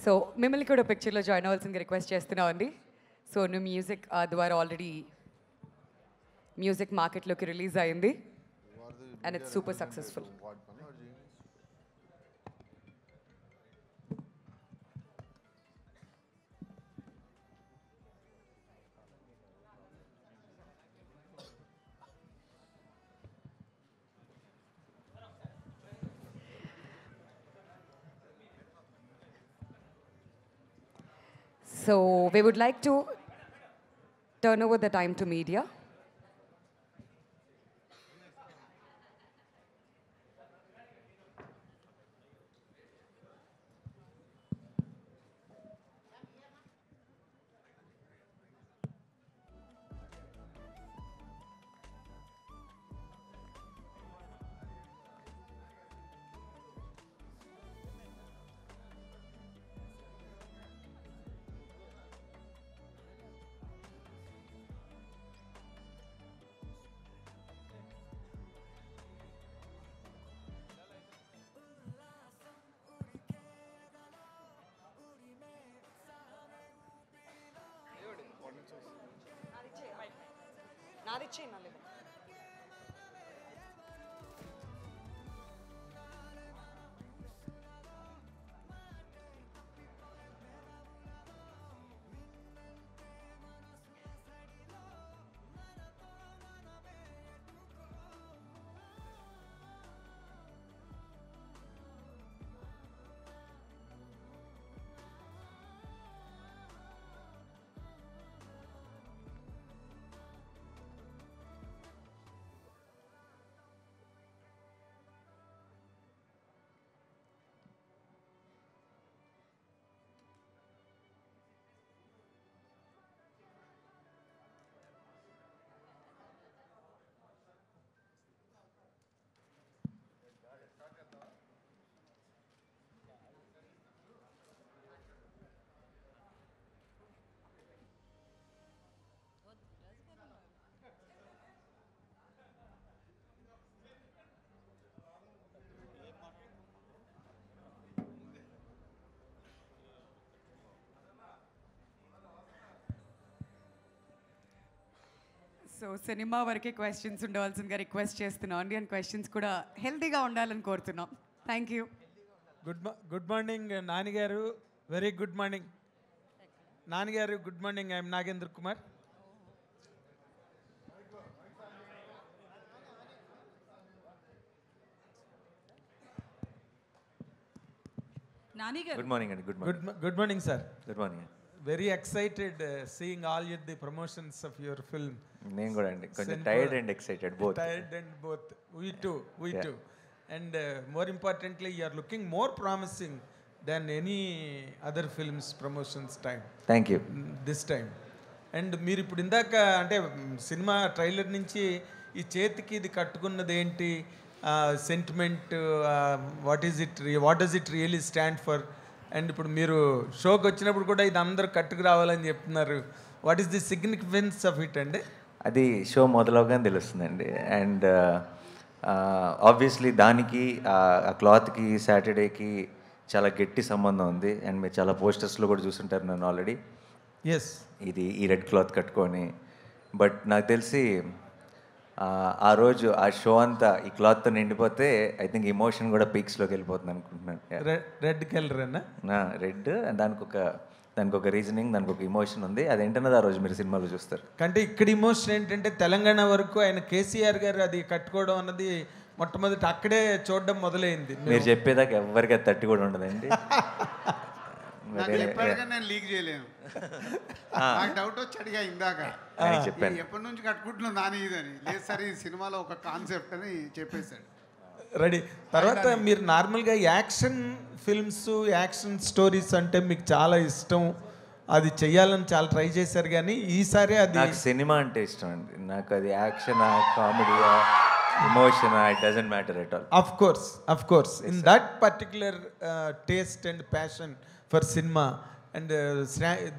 So మిమ్మల్ని కూడా పిక్చర్లో జాయిన్ అవ్వాల్సిందిగా రిక్వెస్ట్ చేస్తున్నాం అండి. సో నువ్వు మ్యూజిక్ ద్వారా ఆల్రెడీ మ్యూజిక్ మార్కెట్లోకి రిలీజ్ అయింది and it's super successful. So we would like to turn over the time to media. So సినిమా వరకే క్వశ్చన్స్ ఉండవలసిందిగా రిక్వెస్ట్ చేస్తున్నాం అండి, అండ్ క్వశ్చన్స్ కూడా హెల్తీగా ఉండాలని కోరుతున్నాం. Thank you. గుడ్ మార్నింగ్ నాన్నగారు. వెరీ గుడ్ మార్నింగ్ నాన్నగారు. Good morning. I'm Nagendra Kumar. Good morning అండి. Good morning sir. Good morning. Very excited seeing all the promotions of your film. నేను కూడా అండి, కొంచెం tired and excited both. Tired and both. We too. And more importantly, you are looking more promising than any other films promotions time. Thank you. This time. And మీరు ఇప్పుడు ఇందాక అంటే cinema trailer నుంచి ఈ చేతికి ఇది కట్టుకున్నది ఏంటి, sentiment, what does it really stand for? And ఇప్పుడు మీరు షోకి వచ్చినప్పుడు కూడా ఇది అందరూ కట్టుకు రావాలని చెప్తున్నారు. What is the significance of it అండి? అది షో మొదలవగానే తెలుస్తుందండి. అండ్ ఆబ్వియస్లీ దానికి ఆ క్లాత్కి సాటర్డేకి చాలా గట్టి సంబంధం ఉంది. అండ్ మీరు చాలా పోస్టర్స్లో కూడా చూసుంటారు నన్ను ఆల్రెడీ. ఎస్, ఇది ఈ రెడ్ క్లాత్ కట్టుకొని. బట్ నాకు తెలిసి ఆ రోజు ఆ షో అంతా ఈ క్లాత్తో నిండిపోతే ఐ థింక్ ఇమోషన్ కూడా పీక్స్లోకి వెళ్ళిపోతుంది అనుకుంటున్నాను. రెడ్ కలర్ అన్న రెడ్, దానికి ఒక రీజనింగ్, దానికి ఒక ఇమోషన్ ఉంది. అదేంటన్నది ఆ రోజు మీరు సినిమాలో చూస్తారు. అంటే ఇక్కడ ఇమోషన్ ఏంటంటే తెలంగాణ వరకు ఆయన కేసీఆర్ గారు అది కట్టుకోవడం అన్నది మొట్టమొదటి అక్కడే చూడడం మొదలైంది. మీరు చెప్పేదాకా ఎవరికి అది తట్టి కూడా ఉండదండి. నేను లీక్ చేయలేను. నాకు డౌట్ వచ్చి అడిగా ఇందాక, చెప్పాను ఎప్పటి నుంచి కట్టుకుంటున్నావు నాని ఇదని. లేదు సార్, ఈ సినిమాలో ఒక కాన్సెప్ట్ అని చెప్పేశాడు. రెడీ. తర్వాత మీరు నార్మల్గా యాక్షన్ ఫిల్మ్స్, యాక్షన్ స్టోరీస్ అంటే మీకు చాలా ఇష్టం, అది చెయ్యాలని చాలా ట్రై చేశారు. కానీ ఈసారి అది నాకు సినిమా అంటే ఇష్టం అండి. నాకు అది action, comedy, emotion, it doesn't matter at all. Of course. In that particular taste and passion for cinema and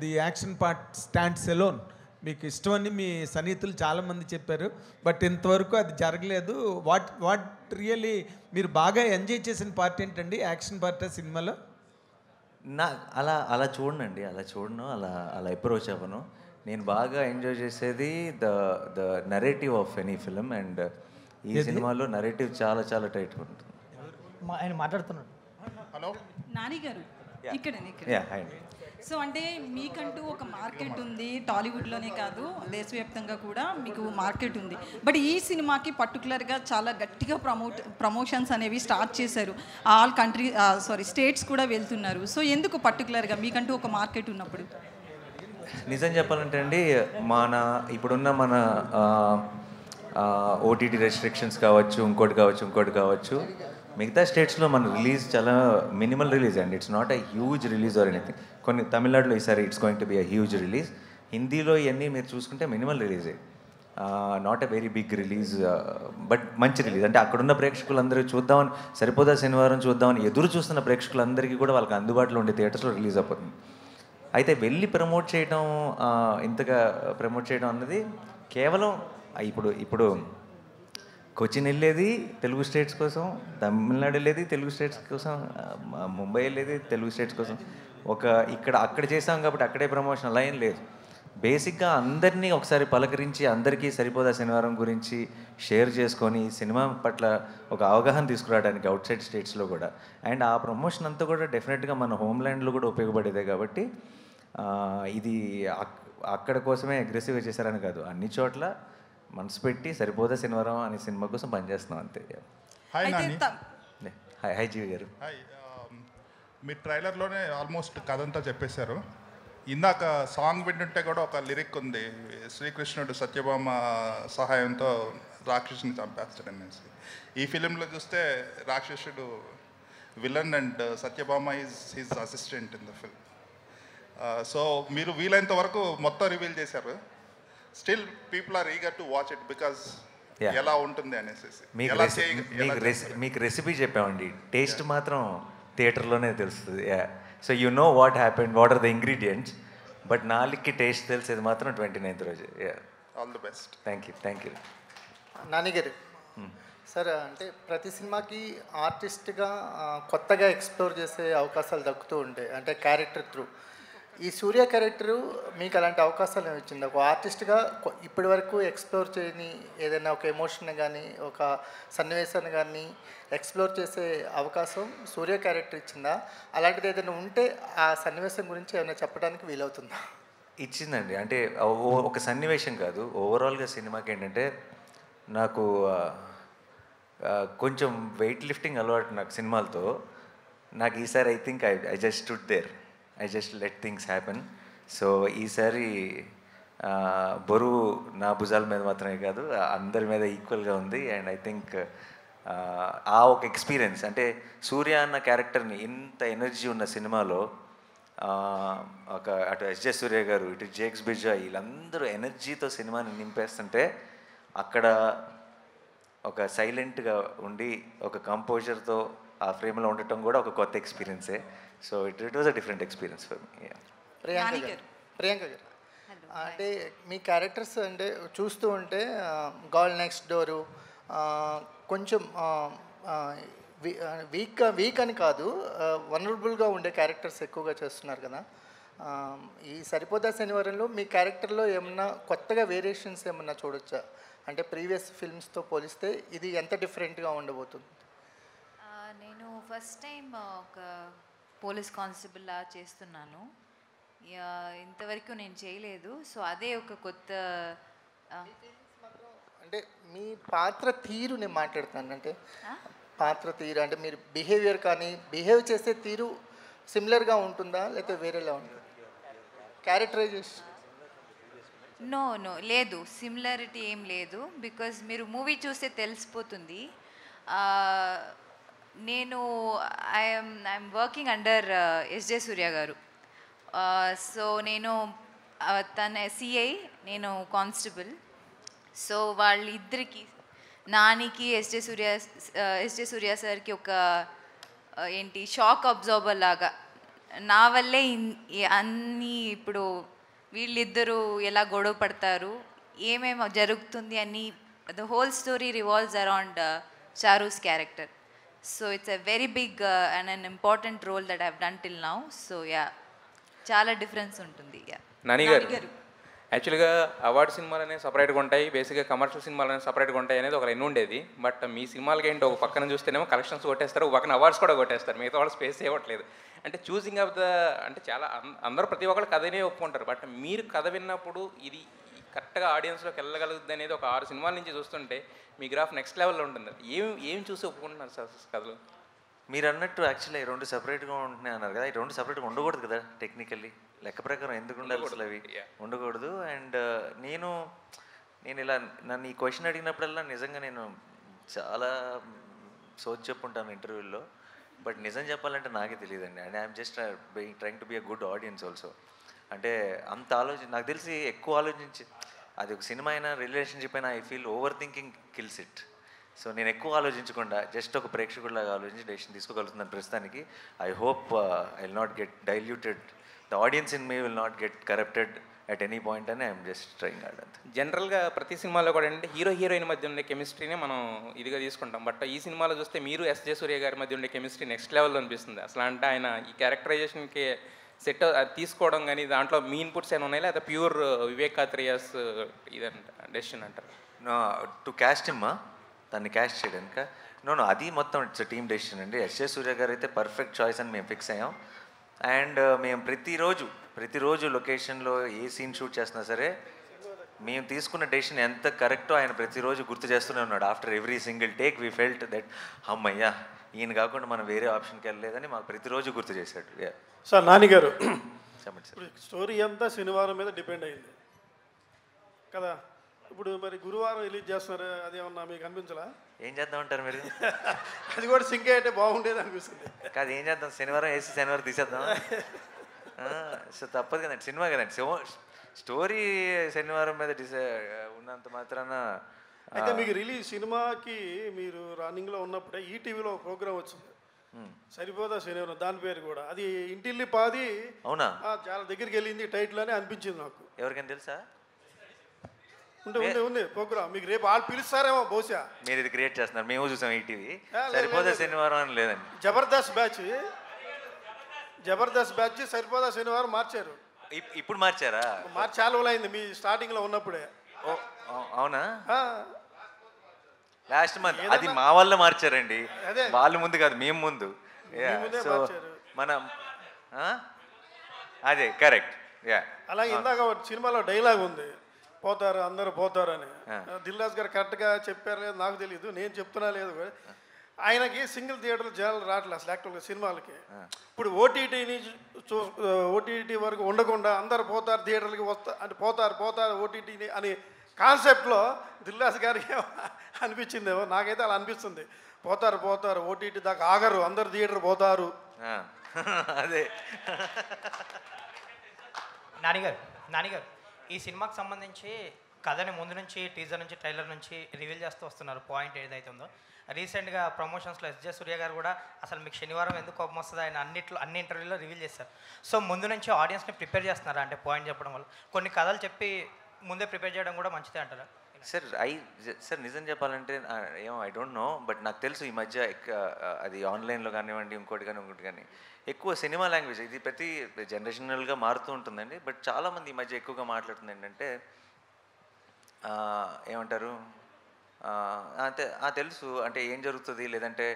the action part stands alone. మీకు ఇష్టమని మీ సన్నిహితులు చాలామంది చెప్పారు, బట్ ఇంతవరకు అది జరగలేదు. వాట్ రియలీ మీరు బాగా ఎంజాయ్ చేసిన పార్ట్ ఏంటండి, యాక్షన్ పార్ట్ సినిమాలో? అలా చూడనండి, అలా అప్రోచ్ అవ్వను. నేను బాగా ఎంజాయ్ చేసేది the narrative of any film. And ఈ సినిమాలో నరేటివ్ చాలా చాలా టైట్ ఉంటుంది. ఆయన మాట్లాడుతున్నాడు. హలో నాని గారు, ఇక్కడ సో అంటే మీకంటూ ఒక మార్కెట్ ఉంది, టాలీవుడ్లోనే కాదు దేశవ్యాప్తంగా కూడా మీకు మార్కెట్ ఉంది. బట్ ఈ సినిమాకి పర్టికులర్గా చాలా గట్టిగా ప్రమోషన్స్ అనేవి స్టార్ట్ చేశారు. ఆల్ స్టేట్స్ కూడా వెళ్తున్నారు. సో ఎందుకు పర్టికులర్గా మీకంటూ ఒక మార్కెట్ ఉన్నప్పుడు? నిజం చెప్పాలంటే అండి, ఇప్పుడున్న మన ఓటీటీ రెస్ట్రిక్షన్స్ కావచ్చు, ఇంకోటి కావచ్చు, మిగతా స్టేట్స్లో మన రిలీజ్ చాలా మినిమల్ రిలీజ్ అండి. It's not a huge release or anything. కొన్ని తమిళనాడులో ఈసారి it's going to be a huge release. హిందీలో ఇవన్నీ మీరు చూసుకుంటే మినిమల్ రిలీజే, not a very big release, but మంచి రిలీజ్. అంటే అక్కడున్న ప్రేక్షకులందరూ చూద్దామని, సరిపోదా శనివారం చూద్దామని ఎదురు చూస్తున్న ప్రేక్షకులందరికీ కూడా వాళ్ళకి అందుబాటులో ఉండే థియేటర్స్లో రిలీజ్ అయిపోతుంది. అయితే వెళ్ళి ప్రమోట్ చేయడం, ఇంతగా ప్రమోట్ చేయడం అన్నది కేవలం ఇప్పుడు కొచ్చిన్ వెళ్ళేది తెలుగు స్టేట్స్ కోసం, తమిళనాడు వెళ్ళేది తెలుగు స్టేట్స్ కోసం, ముంబై వెళ్ళేది తెలుగు స్టేట్స్ కోసం. అక్కడ చేసాం కాబట్టి అక్కడే ప్రమోషన్ అలా ఏం లేదు. బేసిక్గా అందరినీ ఒకసారి పలకరించి, అందరికీ సరిపోదా శనివారం గురించి షేర్ చేసుకొని సినిమా పట్ల ఒక అవగాహన తీసుకురావడానికి అవుట్ సైడ్ స్టేట్స్లో కూడా. అండ్ ఆ ప్రమోషన్ అంతా కూడా డెఫినెట్గా మన హోమ్ల్యాండ్లో కూడా ఉపయోగపడేదే. కాబట్టి ఇది అక్కడ కోసమే అగ్రెసివ్గా చేశారని కాదు, అన్ని చోట్ల మనసు పెట్టి సరిపోదా శనివారం అనే సినిమా కోసం పనిచేస్తున్నాం అంతే. హాయ్ జీవి గారు. హాయ్. మీ ట్రైలర్లోనే ఆల్మోస్ట్ కథ అంతా చెప్పేశారు. ఇందాక సాంగ్ వింటుంటే కూడా ఒక లిరిక్ ఉంది, శ్రీకృష్ణుడు సత్యభామ సహాయంతో రాక్షసుని చంపేస్తాడనేసి. ఈ ఫిలింలో చూస్తే రాక్షసుడు villain and Satyabhama is his assistant in the film. So మీరు వీలైనంత వరకు మొత్తం రివీల్ చేశారు. Still people are eager to watch it because ఎలా ఉంటుంది అనేసి. మీకు రెసిపీ చెప్పామండి, టేస్ట్ మాత్రం థియేటర్లోనే తెలుస్తుంది. So you know what happened, what are the ingredients, but నాలుగుకి టేస్ట్ తెలిసేది మాత్రం 29th రోజు. All the best. Thank you. Nani garu, sir అంటే ప్రతి సినిమాకి ఆర్టిస్ట్గా కొత్తగా ఎక్స్ప్లోర్ చేసే అవకాశాలు దక్కుతూ ఉంటాయి, అంటే క్యారెక్టర్ త్రూ. ఈ సూర్య క్యారెక్టరు మీకు అలాంటి అవకాశాలు ఏమి ఇచ్చింది? ఒక ఆర్టిస్ట్గా ఇప్పటి వరకు ఎక్స్ప్లోర్ చేయని ఏదైనా ఒక ఎమోషన్ కానీ ఒక సన్నివేశాన్ని కానీ ఎక్స్ప్లోర్ చేసే అవకాశం సూర్య క్యారెక్టర్ ఇచ్చిందా? అలాంటిది ఏదైనా ఉంటే ఆ సన్నివేశం గురించి ఏమైనా చెప్పడానికి వీలవుతుందా? ఇచ్చిందండి. అంటే ఒక సన్నివేశం కాదు, ఓవరాల్గా సినిమాకి ఏంటంటే నాకు కొంచెం వెయిట్ లిఫ్టింగ్ అలవాటు నాకు సినిమాలతో. నాకు ఈసారి I think I just stood there, I just let things happen. So ఈసారి బరువు నా భుజాల మీద మాత్రమే కాదు, అందరి మీద ఈక్వల్గా ఉంది. అండ్ ఐ థింక్ ఆ ఒక ఎక్స్పీరియన్స్, అంటే సూర్య అన్న క్యారెక్టర్ని ఇంత ఎనర్జీ ఉన్న సినిమాలో ఒక అటు ఎస్జే సూర్య గారు, ఇటు జేక్స్ బిజా, వీళ్ళందరూ ఎనర్జీతో సినిమాని నింపేస్తుంటే అక్కడ ఒక సైలెంట్గా ఉండి ఒక కంపోజర్తో ఆ ఫ్రేమ్లో ఉండటం కూడా ఒక కొత్త ఎక్స్పీరియన్సే. So it was a different experience for me. Priyanka garu అంటే మీ క్యారెక్టర్స్ అంటే చూస్తూ ఉంటే గర్ల్ నెక్స్ట్ డోరు కొంచెం వీక్ అని కాదు, వనరబుల్గా ఉండే క్యారెక్టర్స్ ఎక్కువగా చేస్తున్నారు కదా. ఈ సరిపోదా శనివారంలో మీ క్యారెక్టర్లో ఏమన్నా కొత్తగా వేరియేషన్స్ ఏమన్నా చూడొచ్చా? అంటే ప్రీవియస్ ఫిల్మ్స్తో పోలిస్తే ఇది ఎంత డిఫరెంట్గా ఉండబోతుంది? నేను ఫస్ట్ టైం ఒక పోలీస్ కానిస్టేబుల్లా చేస్తున్నాను, ఇంతవరకు నేను చేయలేదు. సో అదే ఒక కొత్త అంటే మీ పాత్ర తీరు నేను మాట్లాడుతాను. అంటే పాత్ర తీరు అంటే మీరు బిహేవియర్ కానీ బిహేవ్ చేసే తీరు సిమిలర్గా ఉంటుందా లేకపోతే వేరేలా ఉంటుందా? క్యారెక్టరైజేషన్ నో లేదు, సిమిలారిటీ ఏం లేదు. బికాజ్ మీరు మూవీ చూస్తే తెలిసిపోతుంది. నేను I'm working under SJ Surya గారు. సో నేను తన సిఐ, నేను కానిస్టేబుల్. సో వాళ్ళిద్దరికి, నానికి ఎస్జే సూర్య సార్కి ఒక ఏంటి షాక్ అబ్జార్బర్ లాగా నా వల్లే అన్నీ ఇప్పుడు వీళ్ళిద్దరూ ఎలా గొడవ పడతారు, ఏమేమి జరుగుతుంది అని the whole story revolves around Charu's character. So it's a very big and an important role that I've done till now. So yeah, చాలా డిఫరెన్స్ ఉంటుంది. నాని గారు, యాక్చువల్గా అవార్డు సినిమాలు అనేవి సపరేట్గా ఉంటాయి, బేసిక్గా కమర్షియల్ సినిమాలు అనేవి సపరేట్గా ఉంటాయి అనేది ఒక రెండు ఉండేది. బట్ మీ సినిమాలకి ఏంటి, ఒక పక్కన చూస్తేనేమో కలెక్షన్స్ కొట్టేస్తారు, ఒక పక్కన అవార్డ్స్ కూడా కొట్టేస్తారు, మిగతా వాళ్ళు స్పేస్ ఇవ్వట్లేదు. అంటే చూసింగ్ ఆఫ్ ద అంటే చాలా అందరూ ప్రతి ఒక్కరు కథనే ఒప్పుకుంటారు. బట్ మీరు కథ విన్నప్పుడు ఇది కరెక్ట్గా ఆడియన్స్లోకి వెళ్ళగలుగుతుంది అనేది ఒక 6 సినిమాల నుంచి చూస్తుంటే మీ గ్రాఫ్ నెక్స్ట్ లెవెల్లో ఉంటుంది. ఏం చూసి ఒప్పుకుంటున్నారు సార్ కథలు? మీరు అన్నట్టు యాక్చువల్లీ 2 సపరేట్గా ఉంటున్నాయి అన్నారు కదా, ఈ 2 సపరేట్గా ఉండకూడదు కదా టెక్నికల్లీ, లెక్క ప్రకారం ఎందుకు ఉండాలి అసలు? అవి ఉండకూడదు. అండ్ నేను ఇలా నన్ను ఈ క్వశ్చన్ అడిగినప్పుడల్లా నిజంగా నేను చాలా సోచ్ చెప్పుంటాను ఇంటర్వ్యూల్లో. బట్ నిజం చెప్పాలంటే నాకే తెలియదండి. And I'm just trying to be a good audience also. అంటే అంత నాకు తెలిసి ఎక్కువ ఆలోచించి, అది ఒక సినిమా అయినా రిలేషన్షిప్ అయినా, I feel over thinking kills it. So నేను ఎక్కువ ఆలోచించకుండా జస్ట్ ఒక ప్రేక్షకుడిలాగా ఆలోచించి డెసిషన్ తీసుకోగలుగుతున్నాను ప్రస్తుతానికి. I hope I will not get diluted, the audience in me will not get corrupted at any point అని ఐఎమ్ జస్ట్ ట్రైంగ్ హార్డ్. అంతే. జనరల్గా ప్రతి సినిమాలో కూడా అంటే హీరోయిన్ మధ్య ఉండే కెమిస్ట్రీనే మనం ఇదిగా తీసుకుంటాం. బట్ ఈ సినిమాలో చూస్తే మీరు ఎస్జే సూర్య గారి మధ్య ఉండే కెమిస్ట్రీ నెక్స్ట్ లెవెల్లో అనిపిస్తుంది. అసలు అంటే ఆయన ఈ క్యారెక్టరైజేషన్కి సెట్ తీసుకోవడం కానీ దాంట్లో మీ ఇన్పుట్స్ ఏమైనా ఉన్నాయి, లేదా ప్యూర్ వివేక్ కాత్రియాస్ ఇదంట డెసిషన్ అంటారు? టు క్యాస్ట్ హిమ్మా, దాన్ని క్యాస్ట్ చేయడానికి నో అది మొత్తం ఇట్స్ టీమ్ డెసిషన్ అండి. ఎస్జే సూర్య గారు అయితే పర్ఫెక్ట్ చాయిస్ అని మేము ఫిక్స్ అయ్యాం. అండ్ మేము ప్రతిరోజు లొకేషన్లో ఏ సీన్ షూట్ చేస్తున్నా సరే మేము తీసుకున్న డెసిషన్ ఎంత కరెక్టో ఆయన ప్రతిరోజు గుర్తు చేస్తూనే ఉన్నాడు. After every single take we felt that అమ్మయ్యా ఈయన కాకుండా మనం వేరే ఆప్షన్కి వెళ్ళలేదని మాకు ప్రతిరోజు గుర్తు చేశాడు. సార్ నాని గారు, చెప్పండి సార్. స్టోరీ అంతా శనివారం మీద డిపెండ్ అయింది కదా. ఇప్పుడు మరి గురువారం రిలీజ్ చేస్తున్నారు, అది ఏమన్నా మీకు అనిపించలా? ఏం చేద్దామంటారు మీరు? అది కూడా సింక్ అయితే బాగుండేది అనిపిస్తుంది. కాదు, ఏం చేద్దాం, శనివారం వేసి శనివారం తీసేద్దాం. సో తప్పదు కదండి, సినిమా కదండి. స్టోరీ శనివారం మీద ఉన్నంత మాత్రాన. అయితే మీకు రిలీజ్ సినిమాకి మీరు రన్నింగ్లో ఉన్నప్పుడే ఈటీవీలో ఒక ప్రోగ్రామ్ వచ్చింది, సరిపోదా శనివారం, దాని పేరు కూడా అది ఇంటిల్లి పాది. అవునా? చాలా దగ్గరికి వెళ్ళింది టైటిల్ అని అనిపించింది నాకు. ఎవరికైనా తెలుసా? ఉంది ప్రోగ్రామ్. మీకు రేపు వాళ్ళు పిలుస్తారేమో బహుశా. మీరు ఇది క్రియేట్ చేస్తున్నారు, మేము చూసాం ఈటీవీ. సరిపోదా శనివారం అని లేదండి. జబర్దస్త్ బ్యాచ్ సరిపోదా శనివారం మార్చారు. ఇప్పుడు మార్చారా? మార్చి చాలా రోజులు అయింది మీ స్టార్టింగ్లో ఉన్నప్పుడే. అవునా? లాస్ట్ మంత్ అది మా వల్ల మార్చారండి. వాళ్ళు ముందు కాదు, మేము ముందు. సో మనం అదే కరెక్ట్. అలా ఇందాక సినిమాలో డైలాగ్ ఉంది, పోతారు అందరూ పోతారు అని. దిల్రాజు గారు కరెక్ట్గా చెప్పారు లేదు నాకు తెలియదు, నేను చెప్తున్నా లేదు. ఆయనకి సింగిల్ థియేటర్లు జనాలు రావట్లేదు అసలు యాక్చువల్గా సినిమాలకి. ఇప్పుడు ఓటీటీ వరకు ఉండకుండా అందరు పోతారు థియేటర్లకి అంటే పోతారు ఓటీటీని అని కాన్సెప్ట్లో దిల్రాజు గారికి అనిపించిందేమో, నాకైతే అలా అనిపిస్తుంది. పోతారు ఓటీటీ దాకా ఆగరు, అందరు థియేటర్ పోతారు. అదే నానిగారు ఈ సినిమాకి సంబంధించి కథని ముందు నుంచి టీజర్ నుంచి ట్రైలర్ నుంచి రివీల్ చేస్తూ వస్తున్నారు. పాయింట్ ఏదైతే ఉందో రీసెంట్గా ప్రమోషన్స్లో ఎస్జే సూర్య గారు కూడా అసలు మీకు శనివారం ఎందుకు కోపం వస్తుంది ఆయన అన్ని ఇంటర్వ్యూలో రివీల్ చేస్తారు. సో ముందు నుంచి ఆడియన్స్ని ప్రిపేర్ చేస్తున్నారా అంటే పాయింట్ చెప్పడం వల్ల కొన్ని కథలు చెప్పి ముందే ప్రిపేర్ చేయడం కూడా మంచిదే అంటారా? సార్ నిజం చెప్పాలంటే ఏమో ఐ డోంట్ నో, బట్ నాకు తెలుసు ఈ మధ్య అది ఆన్లైన్లో కానివ్వండి ఇంకోటి కానీ ఎక్కువ సినిమా లాంగ్వేజ్ ఇది ప్రతి జనరేషనల్గా మారుతూ ఉంటుందండి. బట్ చాలామంది ఈ మధ్య ఎక్కువగా మాట్లాడుతుంది ఏంటంటే ఏమంటారు అంటే తెలుసు అంటే ఏం జరుగుతుంది, లేదంటే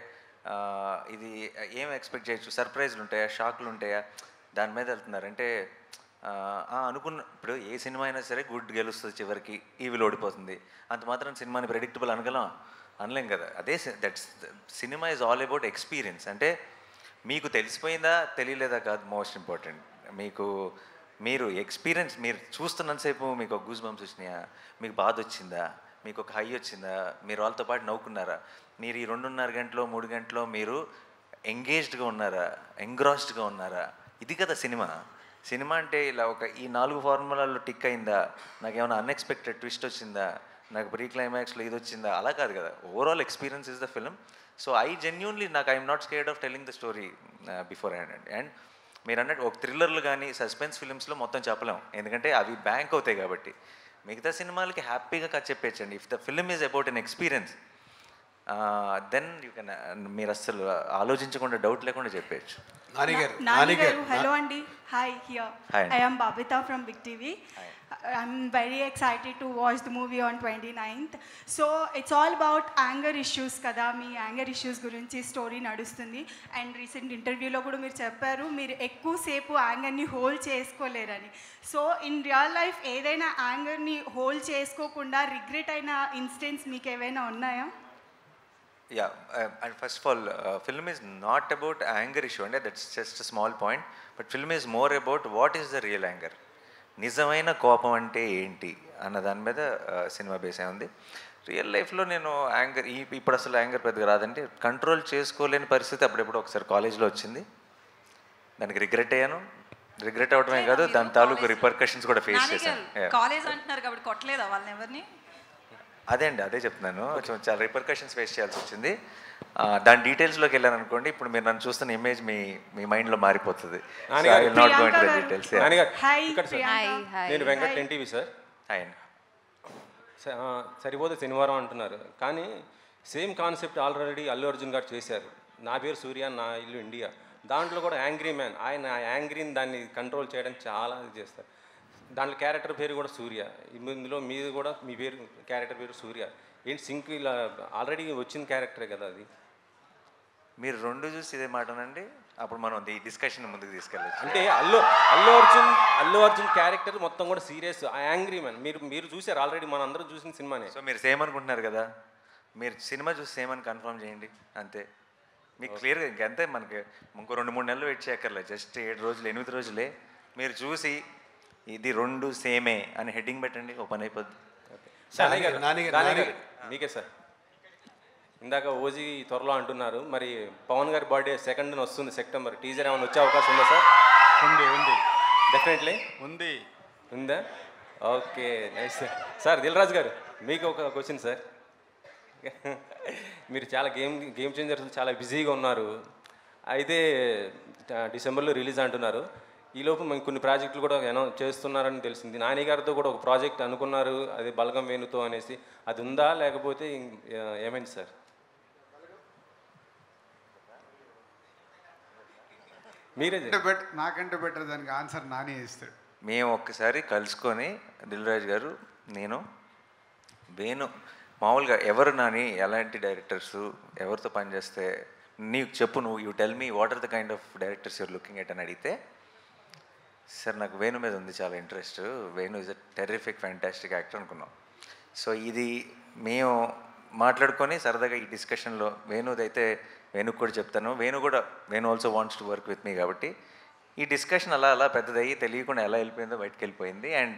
ఇది ఏం ఎక్స్పెక్ట్ చేయొచ్చు, సర్ప్రైజ్లు ఉంటాయా, షాక్లు ఉంటాయా, దాని మీద వెళ్తున్నారు. అంటే ఇప్పుడు ఏ సినిమా అయినా సరే గుడ్ గెలుస్తుంది, చివరికి ఈవిల్ ఓడిపోతుంది. అంత మాత్రం సినిమాని ప్రెడిక్టబుల్ అనలేం కదా. అదే that's cinema is all about experience. అంటే మీకు తెలిసిపోయిందా తెలియలేదా కాదు మోస్ట్ ఇంపార్టెంట్. మీరు ఎక్స్పీరియన్స్ మీరు చూస్తున్నంతసేపు మీకు ఒక గూస్ బంప్స్ వచ్చినాయా, మీకు బాధ వచ్చిందా, మీకు ఒక హై వచ్చిందా, మీరు వాళ్ళతో పాటు నవ్వుకున్నారా, మీరు ఈ 2.5 గంటలో 3 గంటలో మీరు ఎంగేజ్డ్గా ఉన్నారా, ఎంగ్రాస్డ్గా ఉన్నారా, ఇది కదా సినిమా అంటే ఇలా ఈ 4 ఫార్ములాల్లో టిక్ అయిందా, నాకేమైనా అన్ఎక్స్పెక్టెడ్ ట్విస్ట్ వచ్చిందా, నాకు ప్రీ క్లైమాక్స్లో ఇది వచ్చిందా, అలా కాదు కదా. Overall experience is the film. So I'm not scared of telling the story before hand అండి. అండ్ మీరు అన్నట్టు ఒక థ్రిల్లర్లు కానీ సస్పెన్స్ ఫిల్మ్స్లో మొత్తం చెప్పలేం, ఎందుకంటే అవి బ్యాంక్ అవుతాయి కాబట్టి. మిగతా సినిమాలకి హ్యాపీగా కథ చెప్పేయచ్చండి. If the film is about an experience then you can మీరు అస్సలు ఆలోచించకుండా డౌట్ లేకుండా చెప్పేయచ్చు. హలో అండి, hi here I am Babitha from Big TV. I'm very excited to watch the movie on 29th. So it's all about anger issues kada, మీ anger issues గురించి story నడుస్తుంది. And recent ఇంటర్వ్యూలో కూడా మీరు చెప్పారు మీరు ఎక్కువసేపు యాంగర్ని హోల్డ్ చేసుకోలేరని. సో ఇన్ రియల్ లైఫ్ ఏదైనా యాంగర్ని హోల్డ్ చేసుకోకుండా రిగ్రెట్ అయిన ఇన్సిడెంట్స్ మీకు ఏవైనా ఉన్నాయా? Yeah, and first of all, film is not about anger issue, and that's just a small point. But film is more about what is the real anger. నిజమైన కోపం అంటే ఏంటి అన్న దాని మీద సినిమా బేస్ అయి ఉంది. రియల్ లైఫ్లో నేను యాంగర్ ఇప్పుడు అసలు యాంగర్ పెద్దగా రాదంటే కంట్రోల్ చేసుకోలేని పరిస్థితి అప్పుడెప్పుడు ఒకసారి కాలేజ్లో వచ్చింది. దానికి రిగ్రెట్ అయ్యాను. రిగ్రెట్ అవడమే కాదు, దాని తాలూకు రిపర్కషన్స్ కూడా ఫేస్ చేశాను. కాలేజ్ అంటున్నారు కాబట్టి కొట్టలేదా వాళ్ళని ఎవరిని? అదే అండి, అదే చెప్తున్నాను. చాలా రిపర్కషన్స్ ఫేస్ చేయాల్సి వచ్చింది. దాని డీటెయిల్స్లోకి వెళ్ళాను అనుకోండి, ఇప్పుడు మీరు నన్ను చూస్తున్న ఇమేజ్ మీ మైండ్లో మారిపోతుంది. నేను వెంకట్ ఎన్టీవీ సార్. హాయ్. సరిపోతే శనివారం అంటున్నారు, కానీ same concept already Allu Arjun గారు చేశారు. నా పేరు సూర్య, నా ఇల్లు ఇండియా. దాంట్లో కూడా యాంగ్రీ మ్యాన్, ఆయన యాంగ్రీని దాన్ని కంట్రోల్ చేయడం చాలా చేస్తారు. దాంట్లో క్యారెక్టర్ పేరు కూడా సూర్య. ఇందులో మీది కూడా మీ పేరు క్యారెక్టర్ పేరు సూర్య. ఏంటి సింక్ ఇలా ఆల్రెడీ వచ్చిన క్యారెక్టరే కదా అది. మీరు రెండు చూసి ఇదే మాటనండి, అప్పుడు మనం ఈ డిస్కషన్ ముందుకు తీసుకెళ్ళచ్చు. అంటే అల్లు అర్జున్ క్యారెక్టర్ మొత్తం కూడా సీరియస్, యాంగ్రీ మ్యాన్. మీరు చూసారు ఆల్రెడీ, మన అందరూ చూసిన సినిమానే. సో మీరు సేమ్ అనుకుంటున్నారు కదా, మీరు సినిమా చూసి సేమ్ అని కన్ఫర్మ్ చేయండి అంతే. మీకు క్లియర్గా ఇంకంతే, మనకి ఇంకో 2-3 నెలలు వెయిట్ చేయక్కర్లేదు, జస్ట్ 7 రోజులు 8 రోజులే. మీరు చూసి ఇది 2 సేమే అని హెడ్డింగ్ పెట్టండి, ఓ పని అయిపోద్ది. మీకే సార్, ఇందాక ఓజీ త్వరలో అంటున్నారు, మరి పవన్ గారి బర్త్డే 2nd వస్తుంది సెప్టెంబర్. టీజర్ ఏమైనా వచ్చే అవకాశం ఉందా సార్? ఉంది డెఫినెట్లీ ఉందా? Okay, nice sir. Sir Dil Raju గారు, మీకు ఒక క్వశ్చన్ సార్. మీరు చాలా గేమ్ చేంజర్స్ చాలా బిజీగా ఉన్నారు, అయితే డిసెంబర్లో రిలీజ్ అంటున్నారు. ఈలోపు మేము కొన్ని ప్రాజెక్టులు కూడా అనౌన్స్ చేస్తున్నారని తెలిసింది. నాని గారితో కూడా ఒక ప్రాజెక్ట్ అనుకున్నారు, అది బలగం వేణుతో అనేసి. అది ఉందా లేకపోతే ఏమైంది సార్? మీరే నాకంటే బెటర్ దానికి ఆన్సర్ నాని ఇస్తాడు. మేము ఒక్కసారి కలుసుకొని దిల్ రాజు గారు, నేను, వేణు, మామూలుగా ఎవరు నాని ఎలాంటి డైరెక్టర్స్ ఎవరితో పనిచేస్తే నీకు చెప్పు, నువ్వు you tell me what are the kind of directors you're looking at అని అడిగితే, సార్ నాకు వేణు మీద ఉంది చాలా interest, Venu is a terrific fantastic actor అనుకున్నాం. సో ఇది మేము మాట్లాడుకొని సరదాగా ఈ డిస్కషన్లో వేణుదైతే వేణుకు కూడా చెప్తాను, Venu also wants to work with me, కాబట్టి ఈ డిస్కషన్ అలా అలా పెద్దదయ్యి తెలియకుండా ఎలా వెళ్ళిపోయిందో బయటకు వెళ్ళిపోయింది. And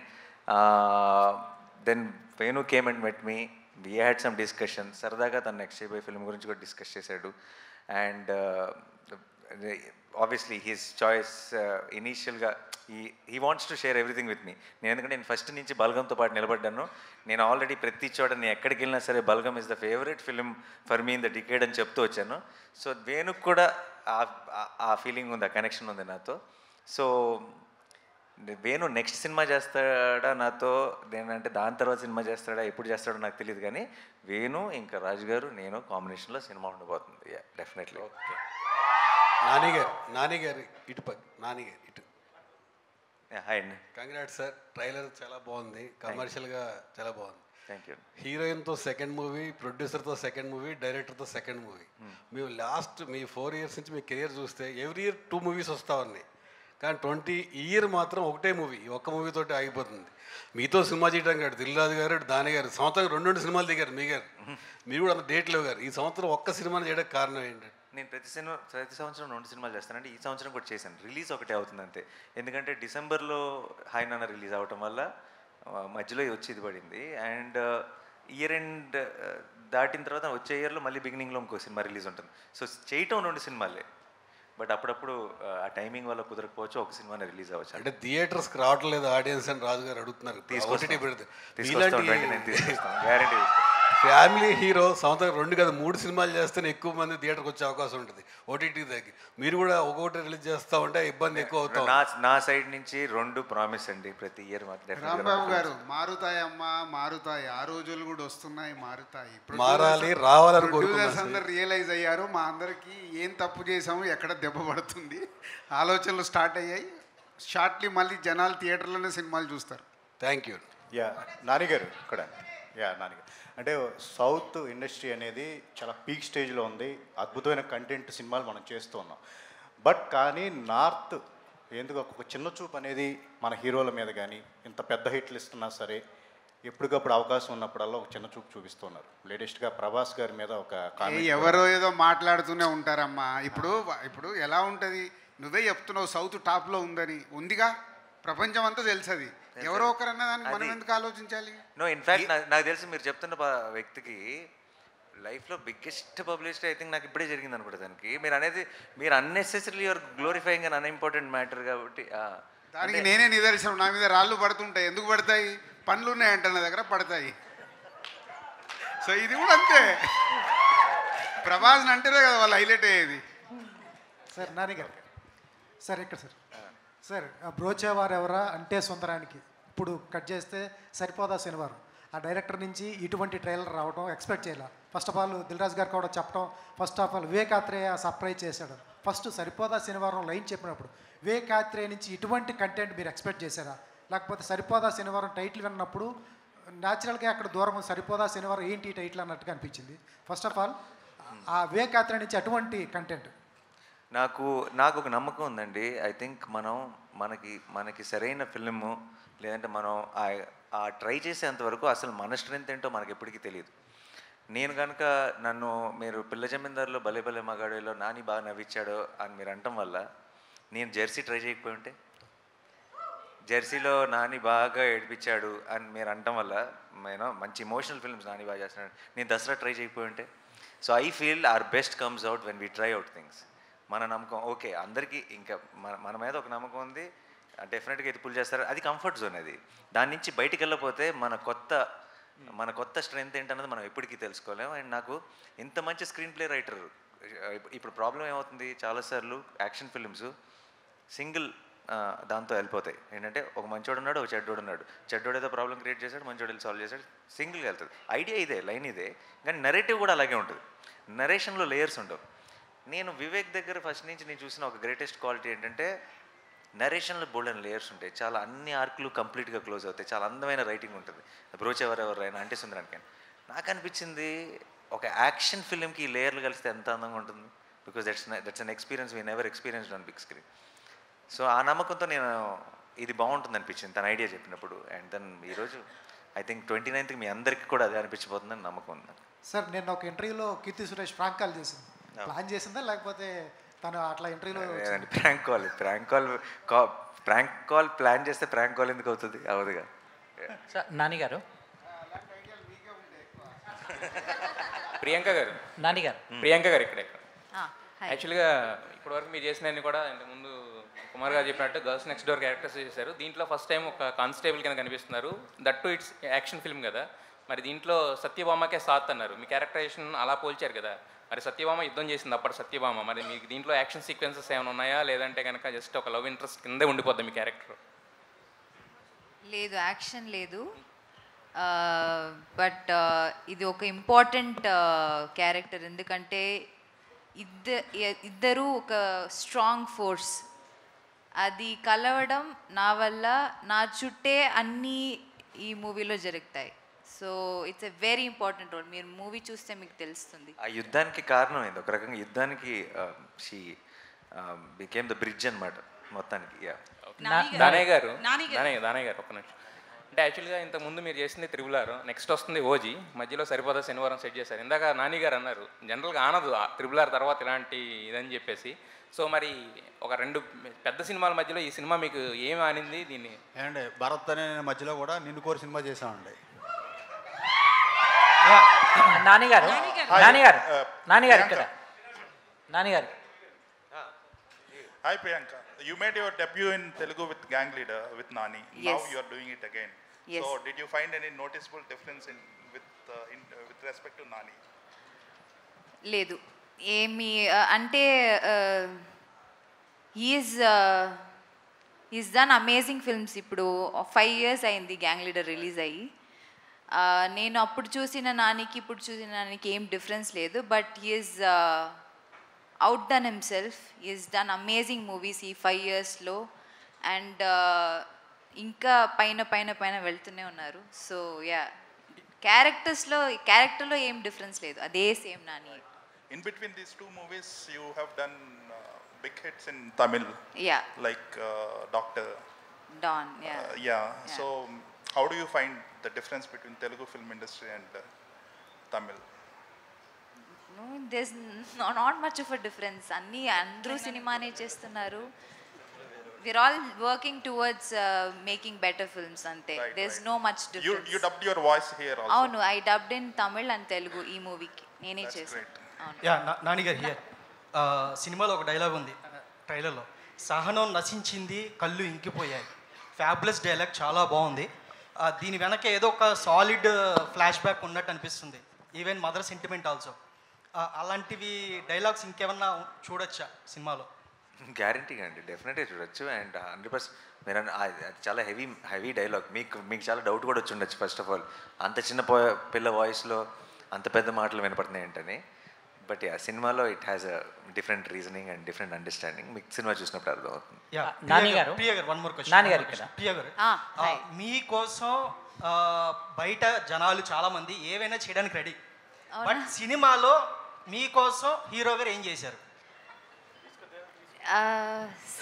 then Venu came and met me, we had some discussion. సరదాగా తను నెక్స్ట్ చేయబోయే ఫిల్మ్ గురించి కూడా డిస్కస్ చేశాడు. అండ్ ఆబ్వియస్లీ హిస్ చాయిస్ ఇనీషియల్గా he wants to share everything with me. ఎందుకంటే నేను ఫస్ట్ నుంచి బల్గంతో పాటు నిలబడ్డాను. నేను ఆల్రెడీ ప్రతి చోట నేను ఎక్కడికి వెళ్ళినా సరే Balagam is the favourite film for me in the decade అని చెప్తూ వచ్చాను. సో వేణుకు కూడా ఆ ఫీలింగ్ ఉంది, ఆ కనెక్షన్ ఉంది నాతో. సో వేణు నెక్స్ట్ సినిమా చేస్తాడా నాతో, ఏంటంటే దాని తర్వాత సినిమా చేస్తాడా, ఎప్పుడు చేస్తాడో నాకు తెలియదు, కానీ వేణు ఇంకా రాజు గారు నేను కాంబినేషన్లో సినిమా ఉండబోతుంది. డెఫినెట్లీ. ఓకే, నానిగారు ఇటు నానిగారు ఇటు. హాయ్ అండి. కంగ్రాట్స్ సార్, ట్రైలర్ చాలా బాగుంది, కమర్షియల్గా చాలా బాగుంది. Thank you. హీరోయిన్తో సెకండ్ మూవీ, ప్రొడ్యూసర్తో సెకండ్ మూవీ, డైరెక్టర్తో సెకండ్ మూవీ. మేము లాస్ట్ మీ 4 years నుంచి మీ కెరియర్ చూస్తే ఎవ్రీ ఇయర్ 2 movies వస్తూ ఉన్నాయి, కానీ 20 year మాత్రం ఒకటే మూవీ, ఒక్క మూవీతోటి ఆగిపోతుంది. మీతో సినిమా చేయడం కాదు, దిల్ రాజు గారు, దాని గారు సంవత్సరం 2 సినిమాలు దిగారు. మీరు కూడా అంత డేట్ లేవు గారు. ఈ సంవత్సరం ఒక్క సినిమాని చేయడానికి కారణం ఏంటంటే, నేను ప్రతి సంవత్సరం 2 సినిమాలు చేస్తానంటే ఈ సంవత్సరం కూడా చేశాను. రిలీజ్ ఒకటే అవుతుంది అంతే. ఎందుకంటే డిసెంబర్లో హాయ్ నాన్న రిలీజ్ అవ్వటం వల్ల మధ్యలో వచ్చి ఇది పడింది. అండ్ ఇయర్ ఎండ్ దాటిన తర్వాత వచ్చే ఇయర్లో మళ్ళీ బిగినింగ్లో ఇంకో సినిమా రిలీజ్ ఉంటుంది. సో చేయటం 2 సినిమాలే, బట్ అప్పుడప్పుడు ఆ టైమింగ్ వల్ల కుదరకపోవచ్చు, ఒక సినిమానే రిలీజ్ అవ్వచ్చు. అంటే థియేటర్స్కి రావట్లేదు ఆడియన్స్ అని రాజు గారు అడుగుతున్నారు. గ్యారంటీ. ఫ్యామిలీ హీరో సంవత్సరం 2 కాదు 3 సినిమాలు చేస్తేనే ఎక్కువ మంది థియేటర్కి వచ్చే అవకాశం ఉంటుంది ఓటీటీ దగ్గర. మీరు కూడా ఒక్కొక్కటి రిలీజ్ చేస్తూ ఉంటే ఇబ్బంది ఎక్కువ అవుతుంది. నా సైడ్ నుంచి 2 ప్రామిస్ అండి ప్రతి ఇయర్. రాంబాబు గారు, మారుతాయమ్మా మారుతాయి, ఆ రోజులు కూడా వస్తున్నాయి, మారుతాయి, మారాలి, రావాలని ప్రొడ్యూసర్స్ అందరు రియలైజ్ అయ్యారు, మా అందరికీ ఏం తప్పు చేసాము, ఎక్కడ దెబ్బ పడుతుంది, ఆలోచనలు స్టార్ట్ అయ్యాయి. షార్ట్లీ మళ్ళీ జనాలు థియేటర్లోనే సినిమాలు చూస్తారు. Thank you. యా నానిగారు ఇక్కడ. నానిగారు అంటే సౌత్ ఇండస్ట్రీ అనేది చాలా పీక్ స్టేజ్లో ఉంది, అద్భుతమైన కంటెంట్ సినిమాలు మనం చేస్తూ ఉన్నాం. బట్ కానీ నార్త్ ఎందుకు ఒక చిన్న చూపు అనేది మన హీరోల మీద కానీ ఇంత పెద్ద హిట్లు ఇస్తున్నా సరే ఎప్పటికప్పుడు అవకాశం ఉన్నప్పుడల్లా ఒక చిన్న చూపు చూపిస్తున్నారు. లేటెస్ట్గా ప్రభాస్ గారి మీద ఒక ఎవరో ఏదో మాట్లాడుతూనే ఉంటారమ్మా. ఇప్పుడు ఎలా ఉంటుంది, నువ్వే చెప్తున్నావు సౌత్ టాప్లో ఉందని. ఉందిగా, ప్రపంచం అంతా తెలుసది. ఎవరో ఒకరన్నా దానికి మనం ఎందుకు ఆలోచించాలి? నో, ఇన్ఫ్యాక్ట్ నాకు తెలిసి మీరు చెప్తున్న వ్యక్తికి లైఫ్లో బిగ్గెస్ట్ పబ్లిసిటీ ఐ థింక్ నాకు ఇప్పుడే జరిగింది అనుకుంటా. దానికి మీరు unnecessary your glorifying and unimportant matter కాబట్టి దానికి నేనే నిదర్శనం. నా మీద రాళ్ళు పడుతుంటాయి. ఎందుకు పడతాయి? పనులు ఉన్నాయంట నా దగ్గర, పడతాయి. సో ఇది కూడా అంతే. ప్రభాస్ని అంటేనే కదా వాళ్ళు హైలైట్ అయ్యేది. సార్ నానిగారు, సార్ ఇక్కడ సార్ బ్రోచేవారు ఎవరా అంటే సుందరానికి ఇప్పుడు కట్ చేస్తే సరిపోదా శనివారం. ఆ డైరెక్టర్ నుంచి ఇటువంటి ట్రైలర్ రావడం ఎక్స్పెక్ట్ చేయాలి. First of all Dil Raju గారు కూడా చెప్పడం, first of all Vivekatreya surprise చేశాడు. ఫస్ట్ సరిపోదా శనివారం లైన్ చెప్పినప్పుడు వివేకాత్రేయ నుంచి ఇటువంటి కంటెంట్ మీరు ఎక్స్పెక్ట్ చేశారా? లేకపోతే సరిపోదా శనివారం టైటిల్ విన్నప్పుడు న్యాచురల్గా అక్కడ దూరం సరిపోదా శనివారం ఏంటి టైటిల్ అన్నట్టుగా అనిపించింది. ఫస్ట్ ఆఫ్ ఆల్ ఆ వివేకాత్రేయ నుంచి అటువంటి కంటెంట్ నాకు ఒక నమ్మకం ఉందండి. ఐ థింక్ మనకి సరైన ఫిల్ము లేదంటే మనం ఆ ట్రై చేసేంతవరకు అసలు మన స్ట్రెంత్ ఏంటో మనకి ఎప్పటికీ తెలియదు. నేను కనుక మీరు పిల్ల జమీందారులో భలే భలే మగాడిలో నాని బాగా నవ్వించాడు అని మీరు అనటం వల్ల నేను జెర్సీ ట్రై చేయకపోయి ఉంటే, జెర్సీలో నాని బాగా ఏడిపించాడు అని మీరు అనటం వల్ల మంచి ఇమోషనల్ ఫిల్మ్స్ నాని బాగా చేస్తున్నాడు, నేను దసరా ట్రై చేయకపోయి ఉంటే. So I feel our best comes out when we try out things. మన నమ్మకం ఓకే, అందరికీ ఇంకా మన మీద ఒక నమ్మకం ఉంది, డెఫినెట్గా ఇది పుల్ చేస్తారు, అది కంఫర్ట్ జోన్. అది దాని నుంచి బయటికి వెళ్ళకపోతే మన కొత్త స్ట్రెంత్ ఏంటన్నది మనం ఎప్పటికీ తెలుసుకోలేము. అండ్ నాకు ఇంత మంచి స్క్రీన్ ప్లే రైటర్. ఇప్పుడు ప్రాబ్లం ఏమవుతుంది, చాలాసార్లు యాక్షన్ ఫిల్మ్స్ సింగిల్ దాంతో వెళ్ళిపోతాయి. ఏంటంటే ఒక మంచోడు ఉన్నాడు, ఒక చెడ్డోడు ఉన్నాడు, చెడ్డోడు ఏదో ప్రాబ్లం క్రియేట్ చేశాడు, మంచోడు వెళ్ళి సాల్వ్ చేశాడు, సింగిల్గా వెళ్తుంది. ఐడియా ఇదే, లైన్ ఇదే, కానీ నెరేటివ్ కూడా అలాగే ఉంటుంది. నరేషన్లో లేయర్స్ ఉండవు. నేను వివేక్ దగ్గర ఫస్ట్ నుంచి నేను చూసిన ఒక గ్రేటెస్ట్ క్వాలిటీ ఏంటంటే నరేషన్లో బోల్డెన్ లేయర్స్ ఉంటాయి, చాలా అన్ని ఆర్కులు కంప్లీట్గా క్లోజ్ అవుతాయి, చాలా అందమైన రైటింగ్ ఉంటుంది. బ్రోచెవరెవరైనా అంటే సుందరానికైనా నాకు అనిపించింది ఒక యాక్షన్ ఫిల్మ్కి ఈ లేయర్లు కలిస్తే ఎంత అందంగా ఉంటుంది. Because that's an experience we never experienced on big screen. So ఆ నమ్మకంతో నేను ఇది బాగుంటుంది అనిపించింది తన ఐడియా చెప్పినప్పుడు. అండ్ దెన్ ఈరోజు ఐ థింక్ 29th మీ అందరికీ కూడా అదే అనిపించబోతుందని నమ్మకం ఉంది. సార్ నేను ఒక ఇంటర్వ్యూలో కీర్తి సురేష్ ప్రాంక్ కాల్ చేసింది, ప్లాన్ చేసిందా లేకపోతే తను అట్లా ఇంటర్వ్యూలో? ప్రాంక్ కాల్ ప్లాన్ చేస్తే ప్రాంక్ కాల్ ఎందుకు అవుతుంది? అవదుగా. సార్ నాని గారు, ప్రియాంక గారు, నాని గారు, ప్రియాంక గారు ఇక్కడ యాక్చువల్గా ఇప్పటివరకు మీరు చేసినవన్నీ కూడా ఇంతకుముందు కుమార్ గారు చెప్పినట్టు గర్ల్స్ నెక్స్ట్ డోర్ క్యారెక్టర్స్ చేశారు. దీంట్లో ఫస్ట్ టైం ఒక కానిస్టేబుల్ కింద కనిపిస్తున్నారు. That to it's action film కదా, మరి దీంట్లో సత్యభామకే సాత్ అన్నారు. మీ క్యారెక్టరైజేషన్ అలా పోల్చారు కదా, మరి సత్యభామ యుద్ధం చేసింది అప్పటి సత్యభామ, మరి మీకు దీంట్లో యాక్షన్ సీక్వెన్సెస్ ఏమైనా ఉన్నాయా, లేదంటే కనుక జస్ట్ ఒక లవ్ ఇంట్రెస్ట్ కిందే ఉండిపోద్ది మీ క్యారెక్టర్? లేదు, యాక్షన్ లేదు, బట్ ఇది ఒక ఇంపార్టెంట్ క్యారెక్టర్. ఎందుకంటే ఇద్దరు ఒక స్ట్రాంగ్ ఫోర్స్, అది కలవడం నా వల్ల నా చుట్టే అన్నీ ఈ మూవీలో జరుగుతాయి. So it's a very important role. మీరు మూవీ చూస్తే మీకు తెలుస్తుంది. ఆ యుద్ధానికి కారణం ఏంది? ఒక రకంగా యుద్ధానికి షీ బికేమ్ ద బ్రిడ్జ్ అనమాట మొత్తానికి. దానయ్య గారు ఒక్క నిమిషం. అంటే యాక్చువల్గా ఇంతకుముందు మీరు చేసింది త్రిబుల్, నెక్స్ట్ వస్తుంది ఓజీ, మధ్యలో సరిపోదా శనివారం సెట్ చేశారు. ఇందాక నాని గారు అన్నారు జనరల్గా ఆనదు త్రిబుల్ తర్వాత ఇలాంటి ఇదని చెప్పేసి. సో మరి ఒక రెండు పెద్ద సినిమాల మధ్యలో ఈ సినిమా మీకు ఏమి ఆనింది? దీన్ని ఏమండి భరత్ అనే మధ్యలో కూడా నిన్ను కోరి సినిమా చేసామండి. నానిగారు ఇక్కడ నానిగారు. Hi Priyanka, you made your debut in Telugu with Gang Leader with Nani. Yes. Now you are doing it again. Yes. So did you find any noticeable difference with respect to Nani? లేదు, ఏమి అంటే is done amazing films. ఇప్పుడు 5 years అయింది gang leader release అయ్యి. నేను అప్పుడు చూసిన నానికి ఇప్పుడు చూసిన నానికి ఏం డిఫరెన్స్ లేదు, but is out done himself. Is done amazing movies ఈ 5 yearsలో, అండ్ ఇంకా పైన పైన పైన వెళ్తూనే ఉన్నారు. సో యా, క్యారెక్టర్లో ఏం డిఫరెన్స్ లేదు, అదే same Nani. In between these two movies, you have done big hits in Tamil. Yeah. Like Doctor. Don. Yeah. Yeah. So, how do you find the difference between Telugu film industry and Tamil? No, there's not much of a difference. Andru cinemaane chestunnaru. We're all working towards making better films ante. There's no much difference. You dubbed your voice here also. Avunu, I dubbed in Tamil and Telugu ee movie ki. Nene chesanu. Yeah Nani గారు here. సినిమాలో ఒక dialogue ఉంది ట్రైలర్లో, సహనం నశించింది కళ్ళు ఇంకిపోయాయి. Fabulous dialogue, చాలా బాగుంది. దీని వెనక ఏదో ఒక సాలిడ్ ఫ్లాష్ బ్యాక్ ఉన్నట్టు అనిపిస్తుంది, ఈవెన్ మదర్ సెంటిమెంట్ ఆల్సో. అలాంటివి డైలాగ్స్ ఇంకేమన్నా చూడొచ్చా సినిమాలో? గ్యారంటీగా అండి, డెఫినెట్గా చూడొచ్చు. అండ్ 100% మీరు చాలా హెవీ డైలాగ్. మీకు చాలా డౌట్ కూడా వచ్చి ఉండొచ్చు ఫస్ట్ ఆఫ్ ఆల్, అంత చిన్న పిల్ల వాయిస్లో అంత పెద్ద మాటలు వినపడుతున్నాయి ఏంటని. బట్ యా, సినిమాలో it has a different reasoning and different understanding. మీకు సినిమా చూసినప్పుడు అర్థమవుతుంది. ప్రియ గారు, వన్ మోర్ క్వశ్చన్. ప్రియ గారు, మీకోసం బయట జనాలు చాలా మంది ఏవైనా చేయడానికి రెడీ, బట్ సినిమాలో మీకోసం హీరో గారు ఏం చేశారు?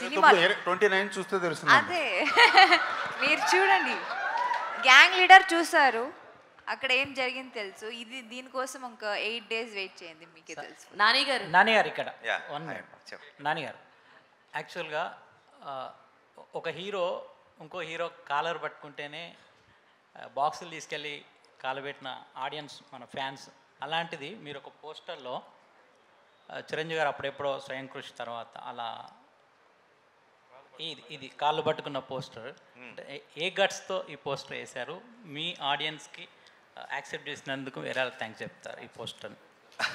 సినిమా 29 చూస్తే తెలుస్తుంది. అదే మీరు చూడండి, గ్యాంగ్ లీడర్ చూసారు, అక్కడ ఏం జరిగింది తెలుసు. ఇది దీనికోసం ఒక 8 days వెయిట్ చేయండి, మీకే తెలుసు. నాని గారు ఇక్కడ నాని గారు యాక్చువల్గా ఒక హీరో ఇంకో హీరో కాలర్ పట్టుకుంటేనే బాక్సులు తీసుకెళ్ళి కాలబెట్టిన ఆడియన్స్ మన ఫ్యాన్స్. అలాంటిది మీరు ఒక పోస్టర్లో చిరంజీవి గారు అప్పుడెప్పుడో స్వయం కృషి తర్వాత అలా ఇది కాళ్ళు పట్టుకున్న పోస్టర్, ఏ గట్స్తో ఈ పోస్టర్ వేశారు? మీ ఆడియన్స్కి యాక్సెప్ట్ చేసినందుకు వేరే థ్యాంక్స్ చెప్తారు ఈ poster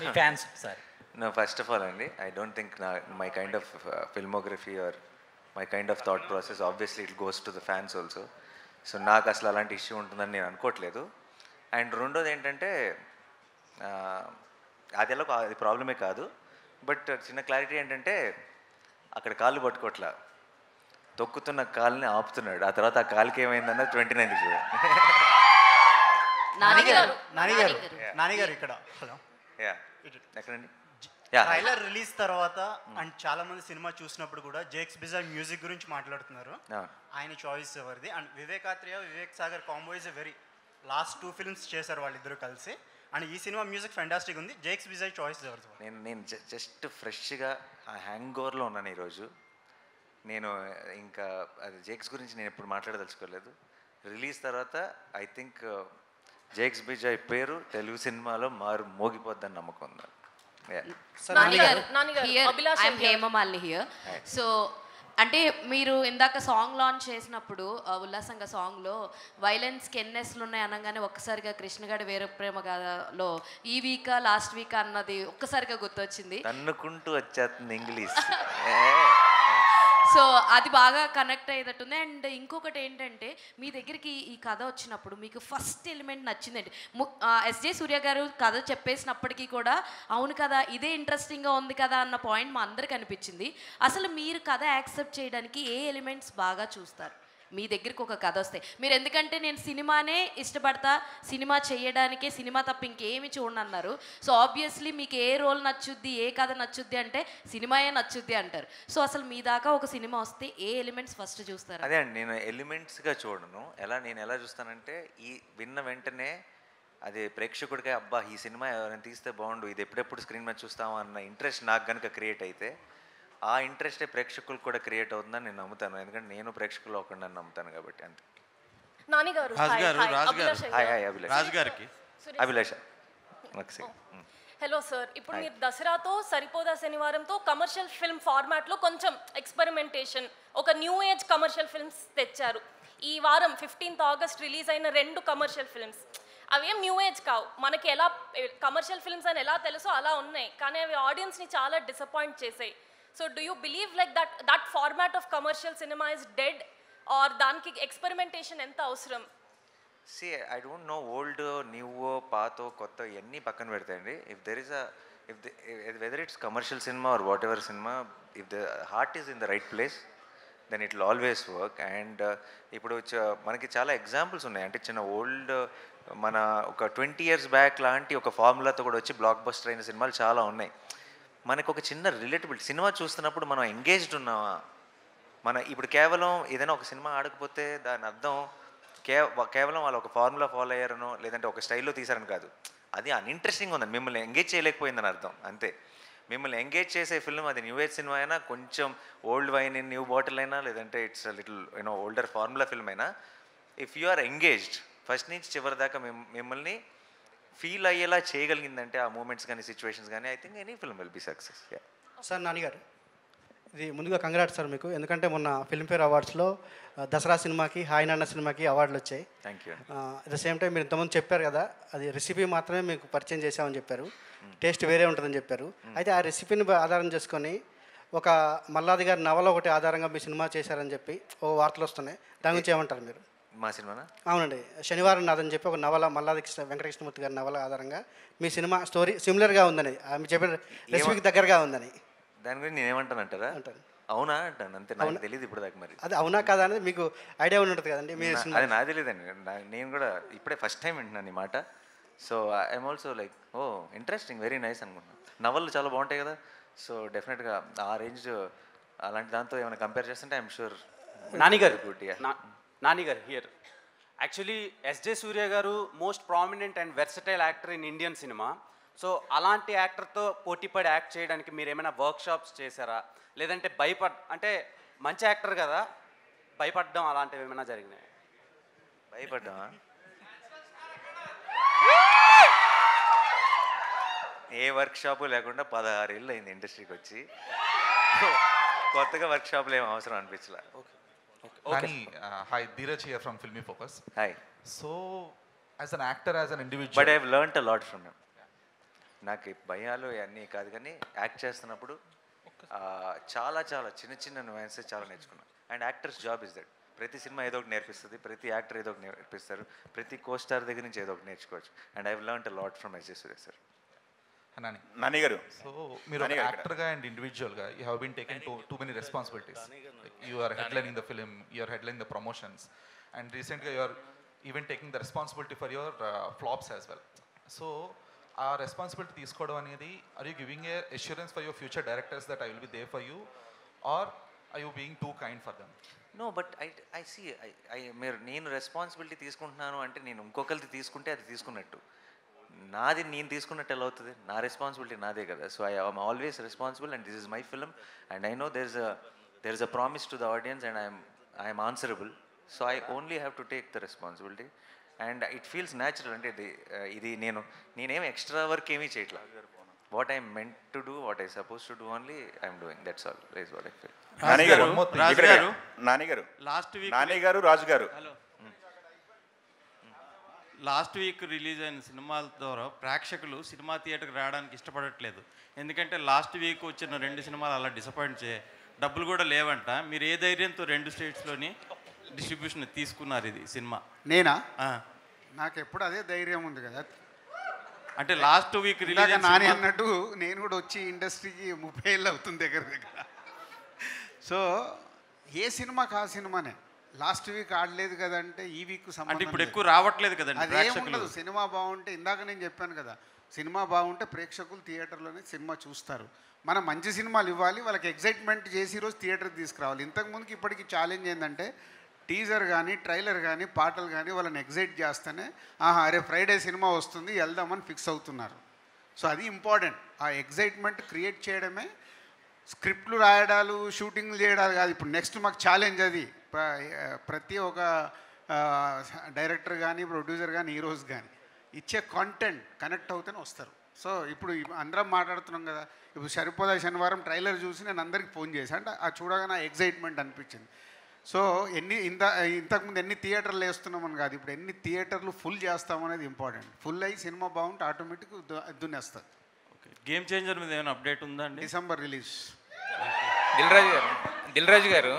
me fans sir? No, first of all అండి, I don't think my kind of filmography or my kind of thought process, obviously it goes to the fans also. So నాకు అసలు అలాంటి issue ఉంటుందని నేను అనుకోవట్లేదు. And రెండోది ఏంటంటే అది ఎలా అది ప్రాబ్లమే కాదు, బట్ చిన్న క్లారిటీ ఏంటంటే అక్కడ కాళ్ళు పట్టుకోవట్లా, తొక్కుతున్న కాల్ని ఆపుతున్నాడు. ఆ తర్వాత ఆ కాలుకి ఏమైందన్న 29 చూడండి. నానిగారు ఇక్కడ హలో ఎక్కడండి? ట్రైలర్ రిలీజ్ తర్వాత అండ్ చాలా మంది సినిమా చూసినప్పుడు కూడా జేక్స్ బిజాయ్ మ్యూజిక్ గురించి మాట్లాడుతున్నారు. ఆయన చాయిస్ ఎవరిది? And Vivekatreya Vivek Sagar combo is a very last 2 films చేశారు వాళ్ళిద్దరూ కలిసి. అండ్ ఈ సినిమా మ్యూజిక్ ఫెంటాస్టిక్ ఉంది. జేక్స్ బిజాయ్ చాయిస్ ఎవరిది? నేను జస్ట్ ఫ్రెష్గా ఆ హ్యాంగ్ ఓవర్లో ఉన్నాను ఈరోజు. నేను ఇంకా అది జేక్స్ గురించి నేను ఎప్పుడు మాట్లాడదలుచుకోలేదు. రిలీజ్ తర్వాత ఐ థింక్ జేక్స్ బిజాయ్ పేరు తెలుగు సినిమాలో మోగిపోద్దని నమ్మకం ఉంది. హేమమాలిని హియర్. సో అంటే మీరు ఇందాక సాంగ్ లాంచ్ చేసినప్పుడు ఉల్లాసంగా సాంగ్లో వైలెన్స్కి ఎన్ఎస్లు ఉన్నాయి అనగానే ఒక్కసారిగా కృష్ణగాడి వేరే ప్రేమ గాథలో ఈ వీకా లాస్ట్ వీక్ అన్నది ఒక్కసారిగా గుర్తొచ్చింది. తన్నుకుంటూ వచ్చేస్తుంది ఇంగ్లీష్. సో అది బాగా కనెక్ట్ అయ్యేటట్టుంది. అండ్ ఇంకొకటి ఏంటంటే మీ దగ్గరికి ఈ కథ వచ్చినప్పుడు మీకు ఫస్ట్ ఎలిమెంట్ నచ్చిందండి. ఎస్జే సూర్య గారు కథ చెప్పేసినప్పటికీ కూడా అవును కదా ఇదే ఇంట్రెస్టింగ్గా ఉంది కదా అన్న పాయింట్ మా అందరికి అనిపించింది. అసలు మీరు కథ యాక్సెప్ట్ చేయడానికి ఏ ఎలిమెంట్స్ బాగా చూస్తారు? మీ దగ్గరికి ఒక కథ వస్తే మీరు, ఎందుకంటే నేను సినిమానే ఇష్టపడతా, సినిమా చేయడానికే, సినిమా తప్ప ఇంకేమి చూడండి అన్నారు. సో ఆబ్వియస్లీ మీకు ఏ రోల్ నచ్చుద్ది, ఏ కథ నచ్చుద్ది అంటే సినిమాయే నచ్చుద్ది అంటారు. సో అసలు మీ దాకా ఒక సినిమా వస్తే ఏ ఎలిమెంట్స్ ఫస్ట్ చూస్తారు? అదే అండి, నేను ఎలిమెంట్స్గా చూడను. నేను ఎలా చూస్తానంటే ఈ విన్న వెంటనే అది ప్రేక్షకుడిగా అబ్బా ఈ సినిమా ఎవరైనా తీస్తే బాగుండు, ఇది ఎప్పుడెప్పుడు స్క్రీన్ మీద చూస్తామా అన్న ఇంట్రెస్ట్ నాకు కనుక క్రియేట్ అయితే ఆ ఇంట్రెస్టే ప్రేక్షకులకు కూడా క్రియేట్ అవుతుందని నేను నమ్ముతాను. ఎందుకంటే నేను ప్రేక్షకులు ఒకటి నమ్ముతాను కాబట్టి. అంతే. అభిలాష. హలో సార్, ఇప్పుడు మీరు దసరాతో సరిపోదా శనివారంతో కమర్షియల్ ఫిల్మ్ ఫార్మాట్లో కొంచెం ఎక్స్పెరిమెంటేషన్, ఒక న్యూ ఏజ్ కమర్షియల్ ఫిల్మ్స్ తెచ్చారు. ఈ వారం 15th ఆగస్ట్ రిలీజ్ అయిన 2 కమర్షియల్ ఫిల్మ్స్ అవేం న్యూ ఏజ్ కావు, మనకి ఎలా కమర్షియల్ ఫిల్మ్స్ అని ఎలా తెలుసో అలా ఉన్నాయి, కానీ అవి ఆడియన్స్ని చాలా డిసప్పాయింట్ చేసాయి. So do you believe like that format of commercial cinema is dead, or daniki experimentation enta avasaram? See, I don't know old, new, path, kotta enni pakkan pedtayandi. If there is whether it's commercial cinema or whatever cinema, if the heart is in the right place, then it will always work. And ఇప్పుడు మనకి చాలా examples ఉన్నాయి. అంటే చిన్న old మన ఒక 20 years back లాంటి ఒక ఫార్ములాతో కూడా వచ్చి బ్లాక్ బస్టర్ అయిన సినిమాలు చాలా ఉన్నాయి. మనకు ఒక చిన్న రిలేటబుల్ సినిమా చూస్తున్నప్పుడు మనం ఎంగేజ్డ్ ఉన్నామా? ఇప్పుడు కేవలం ఏదైనా ఒక సినిమా ఆడకపోతే దాని అర్థం కేవలం వాళ్ళు ఒక ఫార్ములా ఫాలో అయ్యారనో లేదంటే ఒక స్టైల్లో తీసారని కాదు. అది అన్ఇంట్రెస్టింగ్ ఉందని, మిమ్మల్ని ఎంగేజ్ చేయలేకపోయిందని అర్థం అంతే. మిమ్మల్ని ఎంగేజ్ చేసే ఫిల్మ్ అది న్యూ ఏజ్ సినిమా అయినా, కొంచెం old wine in new bottle అయినా, లేదంటే it's little older formula film అయినా, if you are engaged first నుంచి చివరి దాకా మిమ్మల్ని ఫీల్ అయ్యేలా చేయగలిగిందంటే ఆ మూమెంట్స్ కానీ సిచ్యువేషన్స్ కానీ, I think any film will be success. Sir నానిగారు, ఇది ముందుగా కంగ్రాట్స్ సార్ మీకు, ఎందుకంటే మొన్న ఫిల్మ్ఫేర్ అవార్డ్స్లో దసరా సినిమాకి, హాయ్ నాన్న సినిమాకి అవార్డులు వచ్చాయి. Thank you. At the same time మీరు ఇంతకుముందు చెప్పారు కదా, అది రెసిపీ మాత్రమే మీకు పరిచయం చేసామని చెప్పారు, టేస్ట్ వేరే ఉంటుందని చెప్పారు. అయితే ఆ రెసిపీని ఆధారం చేసుకొని ఒక మల్లాది గారి నవల ఒకటి ఆధారంగా మీ సినిమా చేశారని చెప్పి ఓ వార్తలు వస్తున్నాయి, దాని గురించి ఏమంటారు మీరు? మా సినిమానా? అవునండి, శనివారం నాదని చెప్పి ఒక నవల, మల్లాది వెంకటకృష్ణమూర్తి గారి నవల ఆధారంగా మీ సినిమా స్టోరీ సిమిలర్గా ఉందని, మీరు చెప్పిన రెసిపీకి దగ్గరగా ఉందని. దాని గురించి నేనేమంటానంటారా? అంటారు. అవునా అంటాను అంతే, నాకు తెలియదు ఇప్పుడు దాకా. మరి అది అవునా కాదా అనేది మీకు ఐడియా ఉండి ఉంటుంది కదండి. అది నాకు తెలియదండి, నేను కూడా ఇప్పుడే ఫస్ట్ టైం వింటున్నాను ఈ మాట. So I'm also like oh interesting, very nice అనుకుంటున్నాను. నవలు చాలా బాగుంటాయి కదా, సో డెఫినెట్గా ఆ రేంజ్ అలాంటి దాంతో ఏమైనా కంపేర్ చేస్తుంటే ఐఎమ్ షూర్. నానిగారు here. Actually SJ Surya garu most prominent and versatile actor in Indian cinema. So అలాంటి యాక్టర్తో పోటీపడి యాక్ట్ చేయడానికి మీరు ఏమైనా వర్క్షాప్స్ చేశారా, లేదంటే అంటే మంచి యాక్టర్ కదా భయపడడం అలాంటివి ఏమైనా జరిగినాయి? భయపడ్డామా? ఏ వర్క్షాపు లేకుండా 16 ఏళ్ళు అయింది ఇండస్ట్రీకి వచ్చి, కొత్తగా వర్క్షాపులు ఏం అవసరం అనిపించలే. Nani, hi, Dheeraj here from Filmy Focus. Hi. So, as an actor, as an individual... But I've learnt a lot from him. నాకు భయాలు అన్నీ కాదు, కానీ యాక్ట్ చేస్తున్నప్పుడు చాలా చాలా చిన్న చిన్న నువాన్సెస్ చాలా నేర్చుకున్నాను. And actors job is that. ప్రతి సినిమా ఏదో ఒకటి నేర్పిస్తుంది, ప్రతి యాక్టర్ ఏదో ఒకటి నేర్పిస్తారు, ప్రతి కో స్టార్ దగ్గర నుంచి ఏదో ఒకటి నేర్చుకోవచ్చు. And I've learned a lot from SJ Surya sir. Nani garu. So మీరు ఒక యాక్టర్గా అండ్ ఇండివిజువల్గా you have been taken too many responsibilities. You are headlining the film, you are headlining the promotions, and రీసెంట్గా you are even taking the responsibility for your flops as well. So ఆ responsibility తీసుకోవడం అనేది, are you giving a assurance for your future directors that I will be there for you, are I you being too kind for them? No, but I see మీరు నేను responsibility తీసుకుంటున్నాను అంటే నేను ఇంకొకరిది తీసుకుంటే అది తీసుకున్నట్టు, నాది నేను తీసుకున్నట్టు ఎలా అవుతుంది? నా రెస్పాన్సిబిలిటీ నాదే కదా. So I am always responsible and this is my film and I know there is a promise to the audience and I'm answerable. So I only have to take the responsibility and it feels natural. అంటే ఇది నేనేం extra work ఏమీ చేయట్లా. What I meant to do, what I suppose to do only I'm doing. That's all is what I feel. Nani garu, last week Nani గారు, రాజు గారు. Hello, last week release అయిన సినిమాల ద్వారా ప్రేక్షకులు సినిమా థియేటర్కి రావడానికి ఇష్టపడట్లేదు. ఎందుకంటే లాస్ట్ వీక్ వచ్చిన 2 సినిమాలు అలా డిసప్పాయింట్ డబ్బులు కూడా లేవంట. మీరు ఏ ధైర్యంతో 2 స్టేట్స్లోని డిస్ట్రిబ్యూషన్ తీసుకున్నారు ఇది సినిమా? నేనా? నాకు ఎప్పుడు అదే ధైర్యం ఉంది కదా. అంటే లాస్ట్ వీక్ రిలీజ్ నాని అన్నట్టు నేను కూడా వచ్చి ఇండస్ట్రీకి 30 ఏళ్ళు అవుతుంది దగ్గర. సో ఏ సినిమాకి ఆ సినిమానే. లాస్ట్ వీక్ ఆడలేదు కదంటే ఈ వీక్ అంటే ఇప్పుడు ఎక్కువ రావట్లేదు కదండి అదేముండదు. సినిమా బాగుంటే, ఇందాక నేను చెప్పాను కదా, సినిమా బాగుంటే ప్రేక్షకులు థియేటర్లోనే సినిమా చూస్తారు. మనం మంచి సినిమాలు ఇవ్వాలి, వాళ్ళకి ఎగ్జైట్మెంట్ చేసి ఈరోజు థియేటర్కి తీసుకురావాలి. ఇంతకుముందుకి ఇప్పటికి ఛాలెంజ్ ఏంటంటే టీజర్ కానీ ట్రైలర్ కానీ పాటలు కానీ వాళ్ళని ఎగ్జైట్ చేస్తేనే అరే ఫ్రైడే సినిమా వస్తుంది వెళ్దామని ఫిక్స్ అవుతున్నారు. సో అది ఇంపార్టెంట్. ఆ ఎగ్జైట్మెంట్ క్రియేట్ చేయడమే. స్క్రిప్ట్లు రాయడాలు, షూటింగ్లు చేయడాలు కాదు. ఇప్పుడు నెక్స్ట్ మాకు ఛాలెంజ్ అది. ప్రతి ఒక్క డైరెక్టర్ కానీ ప్రొడ్యూసర్ కానీ హీరోస్ కానీ ఇచ్చే కాంటెంట్ కనెక్ట్ అవుతూనే వస్తారు. సో ఇప్పుడు అందరం మాట్లాడుతున్నాం కదా, ఇప్పుడు సరిపోదా శనివారం ట్రైలర్ చూసి నేను అందరికి ఫోన్ చేశాను. అంటే అది చూడగానే ఎగ్జైట్మెంట్ అనిపించింది. సో ఇంతకుముందు ఎన్ని థియేటర్లు వేస్తున్నామని కాదు, ఇప్పుడు ఎన్ని థియేటర్లు ఫుల్ చేస్తామనేది ఇంపార్టెంట్. ఫుల్ అయ్యి సినిమా బాగుంటే ఆటోమేటిక్ దున్నేస్తుంది. గేమ్ చేంజర్ మీద ఏమైనా అప్డేట్ ఉందా అండి? December release. దిల్ రాజు గారు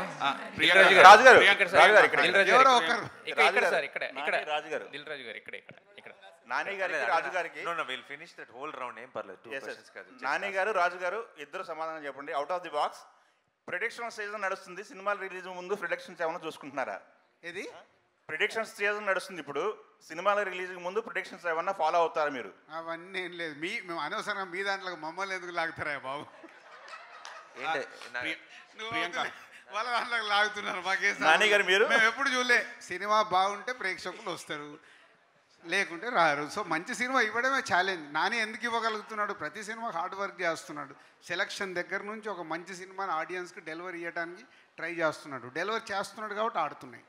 నాని గారికి రాజు గారికి ఫినిష్ దట్ హోల్ రౌండ్. ఏం పర్లేదు. నాని గారు, రాజు గారు ఇద్దరు సమాధానం చెప్పండి. Out of the box prediction season నడుస్తుంది. సినిమాల రిలీజ్ ముందు ప్రిడిక్షన్స్ ఏమైనా చూసుకుంటున్నారా? ఇది ప్రిడిక్షన్స్ సీజన్ నడుస్తుంది ఇప్పుడు. సినిమాల రిలీజ్ ముందు ప్రిడిక్షన్స్ ఏమన్నా ఫాలో అవుతారా మీరు? అవన్నీ ఏం లేదు. మేము అనవసరంగా మీ దాంట్లో మమ్మల్ని ఎందుకు లాగుతారా బాబు? వాళ్ళ దాంట్లోకి లాగుతున్నారు. నాని గారు మీరు? మేము ఎప్పుడు చూడలే. సినిమా బాగుంటే ప్రేక్షకులు వస్తారు, లేకుంటే రారు. సో మంచి సినిమా ఇవ్వడమే ఛాలెంజ్. నాని ఎందుకు ఇవ్వగలుగుతున్నాడు? ప్రతి సినిమా హార్డ్ వర్క్ చేస్తున్నాడు. సెలక్షన్ దగ్గర నుంచి ఒక మంచి సినిమాని ఆడియన్స్కి డెలివరీ ఇవ్వడానికి ట్రై చేస్తున్నాడు. డెలివరీ చేస్తున్నాడు కాబట్టి ఆడుతున్నాయి.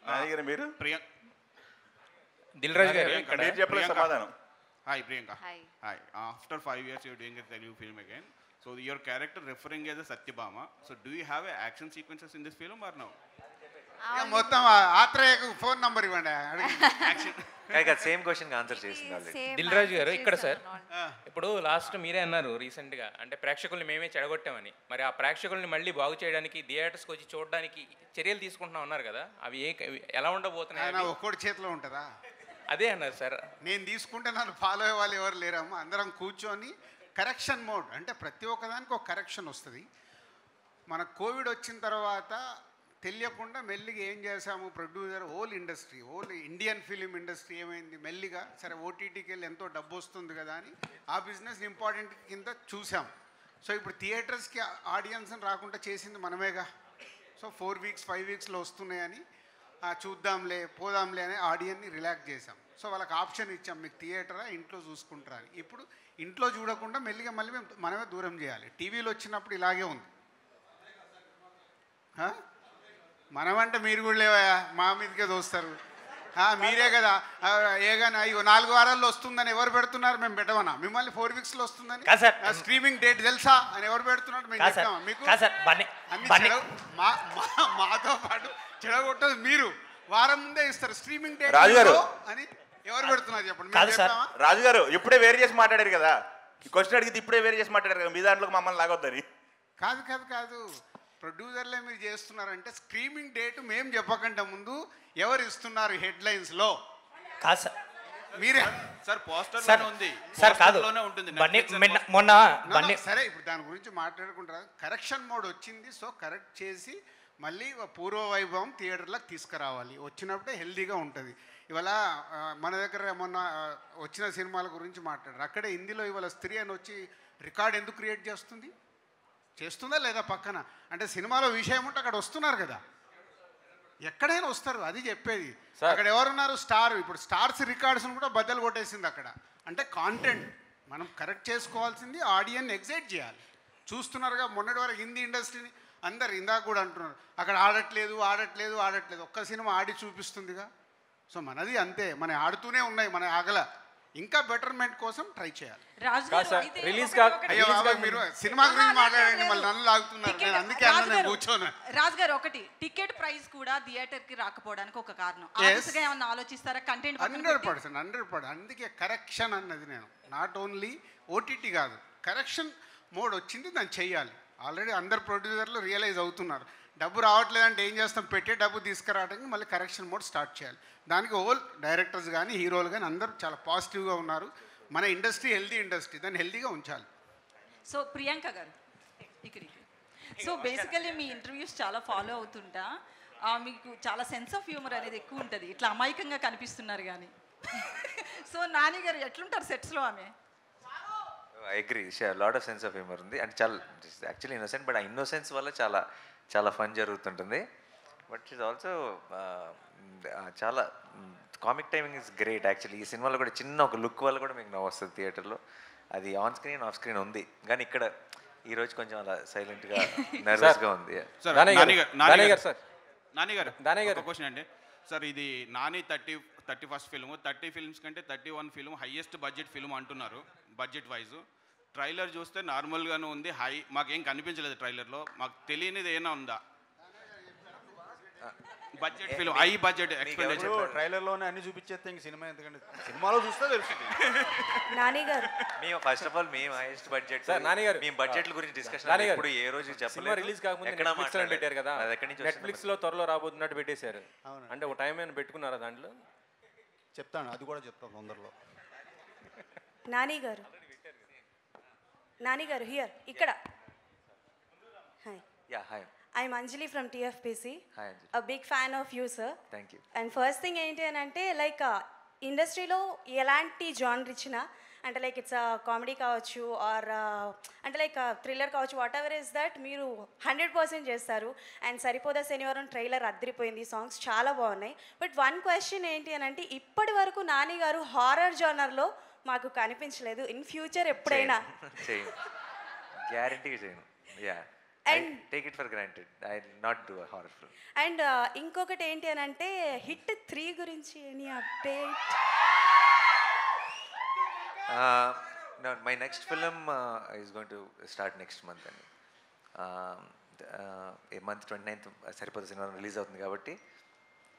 నాని గారు మీరు? దిల్ రాజు గారు మీరు చెప్పలేదు సమాధానం. Hi Priyanka. Hi. After 5 years you're doing a Telugu film again. So your character referring as a Satyabhama. So do you have action sequences in this film or no? మొత్తం ఆత్రేయకు ఫోన్ నంబర్ ఇవ్వండి. Same question answer చేసింది దిల్ రాజు గారు. ఇక్కడ sir ఇప్పుడు last మీరే అన్నారు రీసెంట్గా, అంటే ప్రేక్షకుల్ని మేమే చెడగొట్టామని. మరి ఆ ప్రేక్షకుల్ని మళ్ళీ బాగు చేయడానికి థియేటర్స్కి వచ్చి చూడడానికి చర్యలు తీసుకుంటున్నాం అన్నారు కదా, అవి ఎలా ఉండబోతున్నాయి? ఒక్కడి చేతిలో ఉంటుందా? అదే అన్నారు సార్. నేను తీసుకుంటే నన్ను ఫాలో అయ్యే వాళ్ళు ఎవరు లేరమ్మా. అందరం కూర్చొని కరెక్షన్ మోడ్, అంటే ప్రతి ఒక్కదానికి ఒక కరెక్షన్ వస్తుంది. మన కోవిడ్ వచ్చిన తర్వాత తెలియకుండా మెల్లిగా ఏం చేశాము, producer whole industry, whole Indian film industry ఏమైంది, మెల్లిగా సరే ఓటీటీకి వెళ్ళి ఎంతో డబ్బు వస్తుంది కదా అని ఆ బిజినెస్ ఇంపార్టెంట్ కింద చూసాం. సో ఇప్పుడు థియేటర్స్కి ఆడియన్స్ని రాకుండా చేసింది మనమేగా. సో 4 వీక్స్ 5 వీక్స్లో వస్తున్నాయని చూద్దాంలే పోదాంలే అని ఆడియన్ని రిలాక్స్ చేసాం. సో వాళ్ళకి ఆప్షన్ ఇచ్చాం, మీకు థియేటరా ఇంట్లో చూసుకుంటారా అని. ఇప్పుడు ఇంట్లో చూడకుండా మెల్లిగా మళ్ళీ మనమే దూరం చేయాలి. టీవీలో వచ్చినప్పుడు ఇలాగే ఉంది. మనమంటే మీరు కూడా లేవా, మా మీదకే దోస్తారు. మీరే కదా ఏగానే అయ్యో 4 వారాల్లో వస్తుందని ఎవరు పెడుతున్నారు? మేము పెట్టమన్నా? మిమ్మల్ని 4 వీక్స్లో వస్తుందని స్ట్రీమింగ్ డేట్ తెలుసా అని ఎవరు పెడుతున్నారు? మేము చెప్తామా మీకు? మాతో పాటు చెడగొట్టదు మీరు. వారం ముందే ఇస్తారు స్ట్రీమింగ్ డేట్ అని ఎవరు పెడుతున్నారు చెప్పండి. రాజు గారు ఇప్పుడే వేరు చేసి మాట్లాడారు కదా, క్వశ్చన్ అడిగితే ఇప్పుడే వేరు చేసి మాట్లాడారు కదా, మీ దాంట్లో మమ్మల్ని లాగొద్దని. కాదు ప్రొడ్యూసర్లే మీరు చేస్తున్నారంటే స్ట్రీమింగ్ డేట్ మేము చెప్పకంటే ముందు ఎవరు ఇస్తున్నారు హెడ్లైన్స్లో? మీరే సార్ పోస్టర్ సార్ ఉంది సార్ కాదు పోస్టర్లోనే ఉంటుంది బన్నీ Netflix and మొన్న No, no, బన్నీ సరే ఇప్పుడు దాని గురించి మాట్లాడుకుంటారు. కరెక్షన్ మోడ్ వచ్చింది, సో కరెక్ట్ చేసి మళ్ళీ పూర్వ వైభవం థియేటర్లకు తీసుకురావాలి. వచ్చినప్పుడే హెల్దీగా ఉంటుంది. ఇవాళ మన దగ్గర మొన్న వచ్చిన సినిమాల గురించి మాట్లాడారు. అక్కడే హిందీలో ఇవాళ స్త్రీ అని వచ్చి రికార్డ్ ఎందుకు క్రియేట్ చేస్తుంది? చేస్తుందా లేదా పక్కన? అంటే సినిమాలో విషయం ఉంటే అక్కడ వస్తున్నారు కదా, ఎక్కడైనా వస్తారు. అది చెప్పేది. అక్కడ ఎవరున్నారు? స్టార్. ఇప్పుడు స్టార్స్ రికార్డ్స్ని కూడా బద్దలు కొట్టేసింది అక్కడ. అంటే కాంటెంట్ మనం కరెక్ట్ చేసుకోవాల్సింది, ఆడియన్ ఎగ్జైట్ చేయాలి. చూస్తున్నారుగా మొన్నటి వరకు హిందీ ఇండస్ట్రీని అందరు ఇందాక కూడా అంటున్నారు అక్కడ ఆడట్లేదు ఆడట్లేదు ఆడట్లేదు. ఒక్క సినిమా ఆడి చూపిస్తుందిగా. సో మనది అంతే, మన ఆడుతూనే ఉన్నాయి, మన ఆగల. ఇంకా బెటర్మెంట్ కోసం ట్రై చేయాలి. మీరు సినిమా గురించి మాట్లాడండి, మళ్ళీ నన్ను లాగుతున్నారు. నేను అందుకే అన్న కూర్చోను. రాజు గారు ఒకటి టికెట్ ప్రైస్ కూడా థియేటర్ కి రాకపోవడానికి ఒక కారణం. ఏమన్నా ఆలోచిస్తారా? కంటెంట్ 100%. అందుకే కరెక్షన్ అన్నది. నేను నాట్ ఓన్లీ ఓటీటీ కాదు, కరెక్షన్ మోడ్ వచ్చింది, దాన్ని చెయ్యాలి. ఆల్రెడీ అందరు ప్రొడ్యూసర్లు రియలైజ్ అవుతున్నారు. డబ్బు రావట్లేదంటే ఏం చేస్తాం, పెట్టే డబ్బు తీసుకురావడానికి మళ్ళీ కరెక్షన్ మోడ్ స్టార్ట్ చేయాలి. దానికి హోల్ డైరెక్టర్స్ కానీ హీరోలు కానీ అందరూ చాలా పాజిటివ్గా ఉన్నారు. మన ఇండస్ట్రీ హెల్దీ ఇండస్ట్రీ, దాన్ని హెల్దీగా ఉంచాలి. సో ప్రియాంక గారు ఇక్కడికి. సో బేసికల్లీ మీ ఇంటర్వ్యూస్ చాలా ఫాలో అవుతుంటా. మీకు చాలా సెన్స్ ఆఫ్ హ్యూమర్ అనేది ఎక్కువ ఉంటుంది. ఇట్లా అమాయకంగా కనిపిస్తున్నారు కానీ. సో నాని గారు ఎట్లుంటారు సెట్స్లో? ఆమె I agree, lot of sense of humour ఉంది. అంటే చాలా యాక్చువల్లీ ఇన్నోసెంట్, బట్ ఆ ఇన్నోసెన్స్ వల్ల చాలా చాలా ఫన్ జరుగుతుంటుంది. బట్ ఇట్స్ ఆల్సో చాలా comic timing is great. Actually ఈ సినిమాలో కూడా చిన్న ఒక లుక్ వల్ల కూడా మీకు నవ్వు వస్తుంది థియేటర్లో. అది ఆన్ స్క్రీన్ ఆఫ్ స్క్రీన్ ఉంది, కానీ ఇక్కడ ఈరోజు కొంచెం అలా సైలెంట్గా నర్వస్గా ఉంది. నాని గారు క్వశ్చన్ అండి సార్, ఇది నాని 31st ఫిల్మ్, 30 ఫిల్మ్స్ కంటే 31 ఫిల్మ్ హైయెస్ట్ బడ్జెట్ ఫిల్మ్ అంటున్నారు బడ్జెట్ వైజ్. ట్రైలర్ చూస్తే నార్మల్గానే ఉంది, మాకేం కనిపించలేదు ట్రైలర్లో. మాకు తెలియనిది ఏమైనా ఉందా? Budget film, high budget expenditure. ట్రైలర్లోనే అన్ని చూపించేస్తే ఇంక సినిమా ఎందుకంటే సినిమాలో చూస్తే తెలుస్తుంది. నాని గారు మేము ఫస్ట్ ఆఫ్ ఆల్ మేము హైయెస్ట్ బడ్జెట్ సార్ నాని గారు మేము బడ్జెట్ల గురించి డిస్కషన్ ఇప్పుడు ఏ రోజు సినిమా రిలీజ్ కాకముందు నెట్ఫ్లిక్స్ లో పెట్టారు కదా, నెట్ఫ్లిక్స్ లో త్వరలో రాబోతున్నట్టు పెట్టేశారు. అంటే ఒక టైం ఏమైనా పెట్టుకున్నారా దాంట్లో? చెప్తాను, అది కూడా చెప్తాను తొందరలో. నాని గారు హియర్ ఇక్కడ. Hi. Yeah hi. I'm Anjali from TFPC. Hi Anjali. A big fan of you, sir. Thank you. And first thing ఏంటి అని అంటే లైక్ ఇండస్ట్రీలో ఎలాంటి జానర్ ఇచ్చినా అంటే లైక్ ఇట్స్ కామెడీ కావచ్చు ఆర్ అంటే లైక్ థ్రిల్లర్ కావచ్చు, వాట్ ఎవర్ ఇస్ దట్ మీరు 100% చేస్తారు. అండ్ సరిపోదా శనివారం ట్రైలర్ అద్దరిపోయింది, సాంగ్స్ చాలా బాగున్నాయి. బట్ వన్ క్వశ్చన్ ఏంటి అని అంటే ఇప్పటి వరకు నాని గారు హారర్ జానర్లో మాకు కనిపించలేదు. ఇన్ ఫ్యూచర్ ఎప్పుడైనా గ్యారంటీగా చేయను. Yeah, and take it for granted, I will not do a horror film. And ఇంకొకటి ఏంటి అని అంటే హిట్ 3 గురించి any update? My next film is going to start next month అండి. ఈ మంత్ 29th సరిపోతే సినిమా రిలీజ్ అవుతుంది కాబట్టి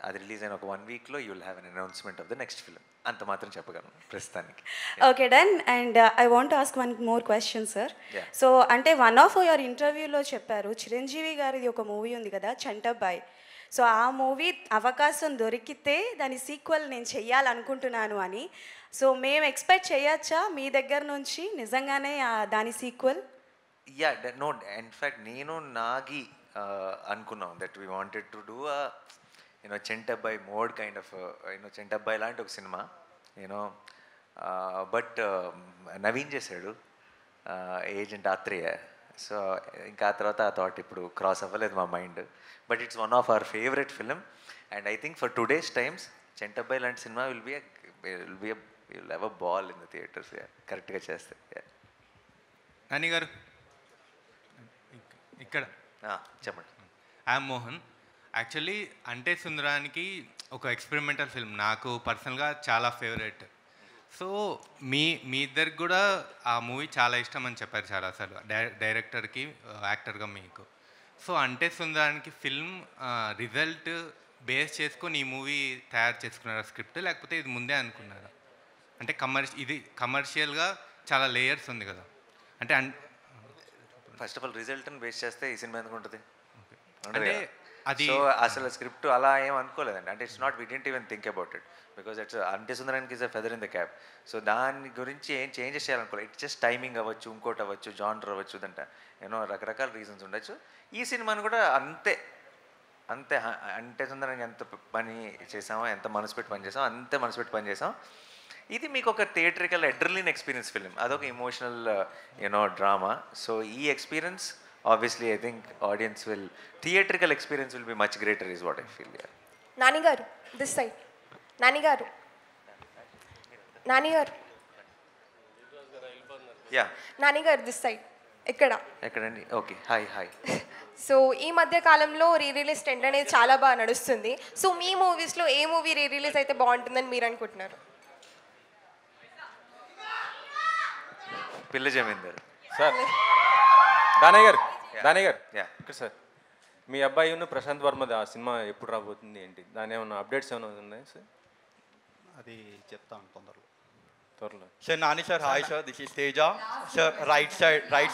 అది రిలీజ్ అయిన ఒక 1 వీక్లో you will have an announcement of the next film. అంత మాత్రం చెప్పగలను ప్రస్తుతానికి. Okay done. And I want ask one more question sir. So అంటే వన్ ఆఫ్ యువర్ ఇంటర్వ్యూలో చెప్పారు చిరంజీవి గారిది ఒక మూవీ ఉంది కదా చంటబ్బాయ్. సో ఆ మూవీ అవకాశం దొరికితే దాని సీక్వెల్ నేను చెయ్యాలనుకుంటున్నాను అని. సో మేము ఎక్స్పెక్ట్ చేయొచ్చా మీ దగ్గర నుంచి నిజంగానే దాని సీక్వెల్? యా నో, ఇన్ఫ్యాక్ట్ నేను నాగి అనుకున్నాం that we wanted to do Chantabbai mode kind of Chantabbai లాంటి ఒక సినిమా బట్ నవీన్ చేశాడు, ఏజెంట్ ఆత్రేయ. సో ఇంకా ఆ తర్వాత ఆ థాట్ ఇప్పుడు క్రాస్ అవ్వలేదు మా మైండ్. But it's one of our favourite film and I think for today's times Chantabbai లాంటి సినిమా will have a ball in the theatres కరెక్ట్గా చేస్తే. నాని గారు ఇక్కడ చెప్పండి. ఐఎమ్ మోహన్. యాక్చువల్లీ అంటే సుందరానికి ఒక ఎక్స్పెరిమెంటల్ ఫిల్మ్ నాకు పర్సనల్గా చాలా ఫేవరెట్. సో మీ ఇద్దరికి కూడా ఆ మూవీ చాలా ఇష్టం అని చెప్పారు చాలాసార్లు, డైరెక్టర్కి యాక్టర్గా మీకు. సో అంటే సుందరానికి ఫిల్మ్ రిజల్ట్ బేస్ చేసుకొని ఈ మూవీ తయారు చేసుకున్నారా స్క్రిప్ట్, లేకపోతే ఇది ముందే అనుకున్నారా? అంటే ఇది కమర్షియల్గా చాలా లేయర్స్ ఉంది కదా. అంటే ఫస్ట్ ఆఫ్ ఆల్ రిజల్ట్ని బేస్ చేస్తే ఈ సినిమా ఎందుకు ఉంటుంది? అంటే అది సో అసలు స్క్రిప్ట్ అలా ఏం అనుకోలేదండి. అంటే it's not we didn't even think about it because it's Ante Sundaraniki is a feather in the cap. So దాని గురించి ఏం చేంజెస్ చేయాలనుకోలేదు. ఇట్స్ జస్ట్ టైమింగ్ అవ్వచ్చు, ఇంకోటి అవ్వచ్చు, జానర్ అవ్వచ్చు, దంట రకరకాల రీజన్స్ ఉండొచ్చు. ఈ సినిమాని కూడా అంతే అంతే అంటే సుందరానికి ఎంత పని చేసామో, ఎంత మనసు పెట్టి పని చేసామో అంతే మనసు పెట్టి పని చేసాం. ఇది మీకు ఒక థియేట్రికల్ అడ్రిలిన్ ఎక్స్పీరియన్స్ ఫిలిం, అదొక ఎమోషనల్ డ్రామా. సో ఈ experience obviously I think audience will theatrical experience will be much greater is what I feel. Yeah. Nani garu this side. Nani garu Yeah. Nani garu this side. ఎక్కడండి? Okay. Hi. So ఈ మధ్య కాలంలో re release trend అనేది చాలా బాగా నడుస్తుంది. So మీ మూవీస్లో ఏ movie re release అయితే బాగుంటుందని మీరు అనుకుంటున్నారు? పిల్ల జమీందార్ సార్. దానయ్య గారు ఇక్కడ సార్, మీ అబ్బాయి ప్రశాంత్ వర్మది ఆ సినిమా ఎప్పుడు రాబోతుంది ఏంటి? దాని ఏమైనా అప్డేట్స్ ఏమైనా ఉన్నాయి సార్? అది చెప్తాను త్వరలో. Sir, Nani sir, hi sir, this is Teja. Sir, right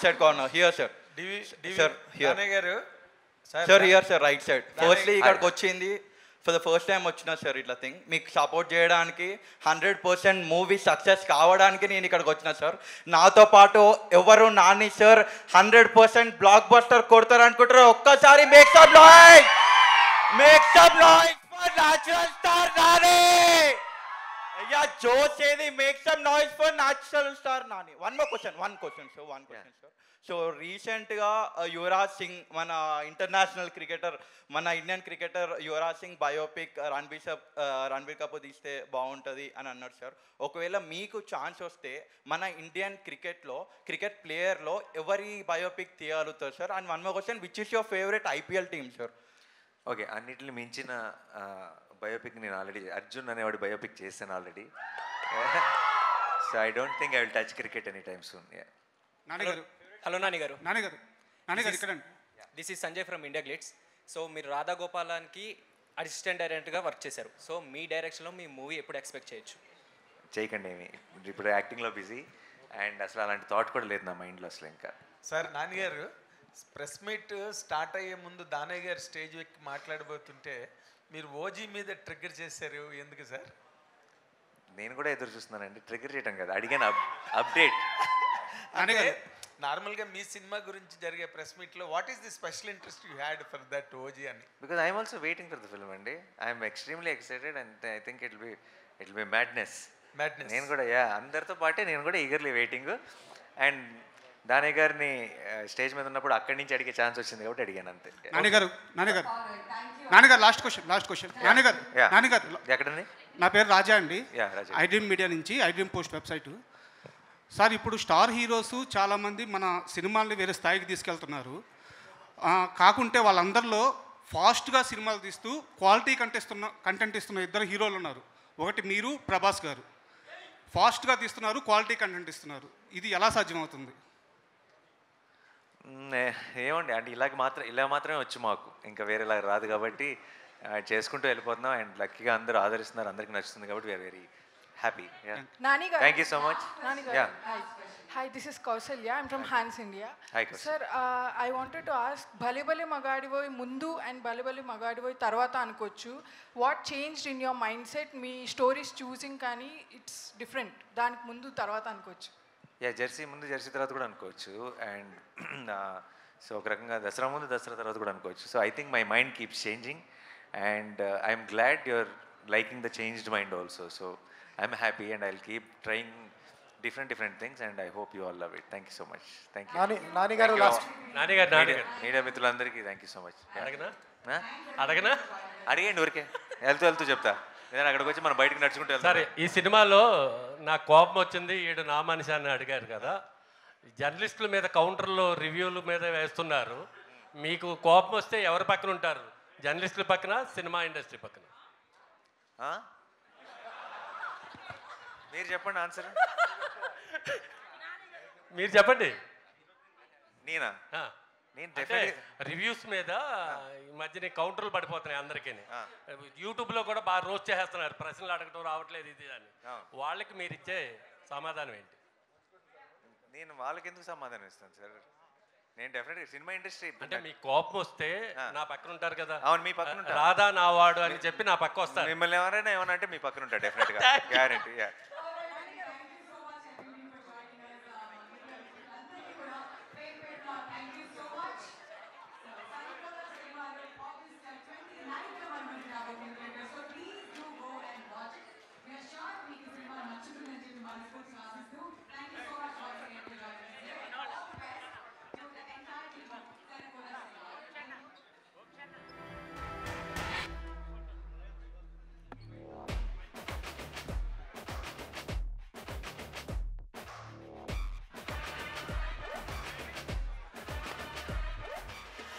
side corner, here sir. Sir, here. Sir, here sir, right side. Firstly, ఇక్కడికి వచ్చింది ఫర్ ద ఫస్ట్ టైం వచ్చిన సార్ ఇట్లా థింగ్ మీకు సపోర్ట్ చేయడానికి 100% మూవీ సక్సెస్ కావడానికి నేను ఇక్కడికి వచ్చిన సార్. నాతో పాటు ఎవరు నాని సార్ 100% బ్లాక్ బస్టర్ కొడతారు అనుకుంటారు? ఒక్కసారి make some noise for natural star Nani. అయ్యా జోష్ ఏది? Make some noise for natural star Nani. One question sir. So రీసెంట్గా యువరాజ్ సింగ్ మన ఇంటర్నేషనల్ క్రికెటర్, మన Indian cricketer Yuvraj Singh biopic Ranbir Kapoor తీస్తే బాగుంటుంది అని అన్నారు సార్. ఒకవేళ మీకు ఛాన్స్ వస్తే మన ఇండియన్ క్రికెట్ ప్లేయర్లో ఎవరి బయోపిక్ తీయగలుగుతారు sir? And one more question, which is your favourite IPL team sir? Okay, అన్నిటిని మించిన బయోపిక్ నేను ఆల్రెడీ అర్జున్ అనేవాడు బయోపిక్ చేశాను already. So I don't think I will touch cricket any time soon. Hello Nani garu ఇక్కడ this is Sanjay from India Glitz. So మీరు రాధా గోపాలానికి assistant డైరెక్టర్గా work చేశారు. సో మీ డైరెక్షన్లో మీ మూవీ ఎప్పుడు ఎక్స్పెక్ట్ చేయొచ్చు? చేయకండి ఏమి, ఇప్పుడు యాక్టింగ్లో బిజీ అండ్ అసలు అలాంటి థాట్ కూడా లేదు నా మైండ్లో అసలు. ఇంకా సార్ నాన్నగారు ప్రెస్ మీట్ స్టార్ట్ అయ్యే ముందు దానయ్య గారు స్టేజ్ ఎక్కి మాట్లాడబోతుంటే మీరు ఓజీ మీద ట్రిగ్గర్ చేశారు, ఎందుకు సార్? నేను కూడా ఎదురు చూస్తున్నానండి. ట్రిగ్గర్ చేయడం కదా, అడిగాను అప్డేట్. నార్మల్గా మీ సినిమా గురించి జరిగే ప్రెస్ మీట్లో what is the special interest you had for that OG అని? Because I'm also waiting for the film అండి. I'm extremely excited and I think it will be madness. నేను కూడా అందరితో పాటే నేను కూడా ఈగర్లీ వెయిటింగ్. అండ్ దానయ్య గారిని స్టేజ్ మీద ఉన్నప్పుడు అక్కడి నుంచి అడిగే ఛాన్స్ వచ్చింది కాబట్టి అడిగాను అంతే. నాన్నగారు లాస్ట్ క్వశ్చన్. నాన్నగారు ఎక్కడండి? నా పేరు రాజా అండి, ఐడ్రీమ్ మీడియా నుంచి, ఐడ్రీమ్ పోస్ట్ వెబ్సైట్. సార్, ఇప్పుడు స్టార్ హీరోస్ చాలామంది మన సినిమాల్ని వేరే స్థాయికి తీసుకెళ్తున్నారు. కాకుంటే వాళ్ళందరిలో ఫాస్ట్గా సినిమాలు తీస్తూ క్వాలిటీ కంటెంట్ ఇస్తున్న ఇద్దరు హీరోలు ఉన్నారు. ఒకటి మీరు, ప్రభాస్ గారు. ఫాస్ట్గా తీస్తున్నారు, క్వాలిటీ కంటెంట్ ఇస్తున్నారు. ఇది ఎలా సాధ్యమవుతుంది? ఏమండి, అంటే ఇలా మాత్రమే వచ్చు మాకు, ఇంకా వేరేలా రాదు కాబట్టి చేసుకుంటూ వెళ్ళిపోతున్నాం. అండ్ లక్కీగా అందరూ ఆదరిస్తున్నారు, అందరికీ నచ్చుతుంది కాబట్టి we're very happy. Nani garu. Thank you so much. Nani garu. Hi, this is Kausalya. I'm from Hans India. Hi, Kausalya. Sir, I wanted to ask, Bale Bale Magadivoy mundu and Bale Bale Magadivoy tarvata anukochu. What changed in your mindset? Me stories choosing kani it's different. Daniki mundu tarvata anukochu. Jersey ముందు Jersey తర్వాత కూడా అనుకోవచ్చు. And so ఒక రకంగా దసరా ముందు దసరా తర్వాత కూడా అనుకోవచ్చు. So I think my mind keeps changing and I'm glad your liking the changed mind also. So I'm happy and I'll keep trying different things and I hope you all love it. Thank you so much. Thank you. Nani garu last. Nani garu. Media మిత్రులందరికీ thank you so much. అడగనా అడిగండి ఊరికే వెళ్తూ చెప్తా. ఏదైనా అక్కడికి వచ్చి మనం బయటకు నడుచుకుంటూ వెళ్తాం. సరే, ఈ సినిమాలో నాకు కోపం వచ్చింది, ఈడు నా మనిషి అని అడిగారు కదా, జర్నలిస్టుల మీద కౌంటర్లో రివ్యూల మీద వేస్తున్నారు. మీకు కోపం వస్తే ఎవరి పక్కన ఉంటారు? జర్నలిస్టుల పక్కన, సినిమా ఇండస్ట్రీ పక్కన? మీరు చెప్పండి ఆన్సర్. మీరు చెప్పండి. నేను రివ్యూస్ మీద ఈ మధ్యన కౌంటర్లు పడిపోతున్నాయి అందరికీ. యూట్యూబ్లో కూడా బాగా రోజు చేస్తున్నారు, ప్రశ్నలు అడగటం రావట్లేదు ఇది అని. వాళ్ళకి మీరు ఇచ్చే సమాధానం ఏంటి? నేను వాళ్ళకి ఎందుకు సమాధానం ఇస్తాను సార్? నేను డెఫినెట్గా సినిమా ఇండస్ట్రీ అంటే మీ కోపం వస్తే నా పక్కన ఉంటారు కదా. అవును, మీ పక్కన ఉంటారు. రాధా నా వాడు అని చెప్పి నా పక్క వస్తారు. మిమ్మల్ని ఎవరైనా ఏమన్నా అంటే మీ పక్కన ఉంటారు డెఫినెట్గా, గ్యారెంటీ.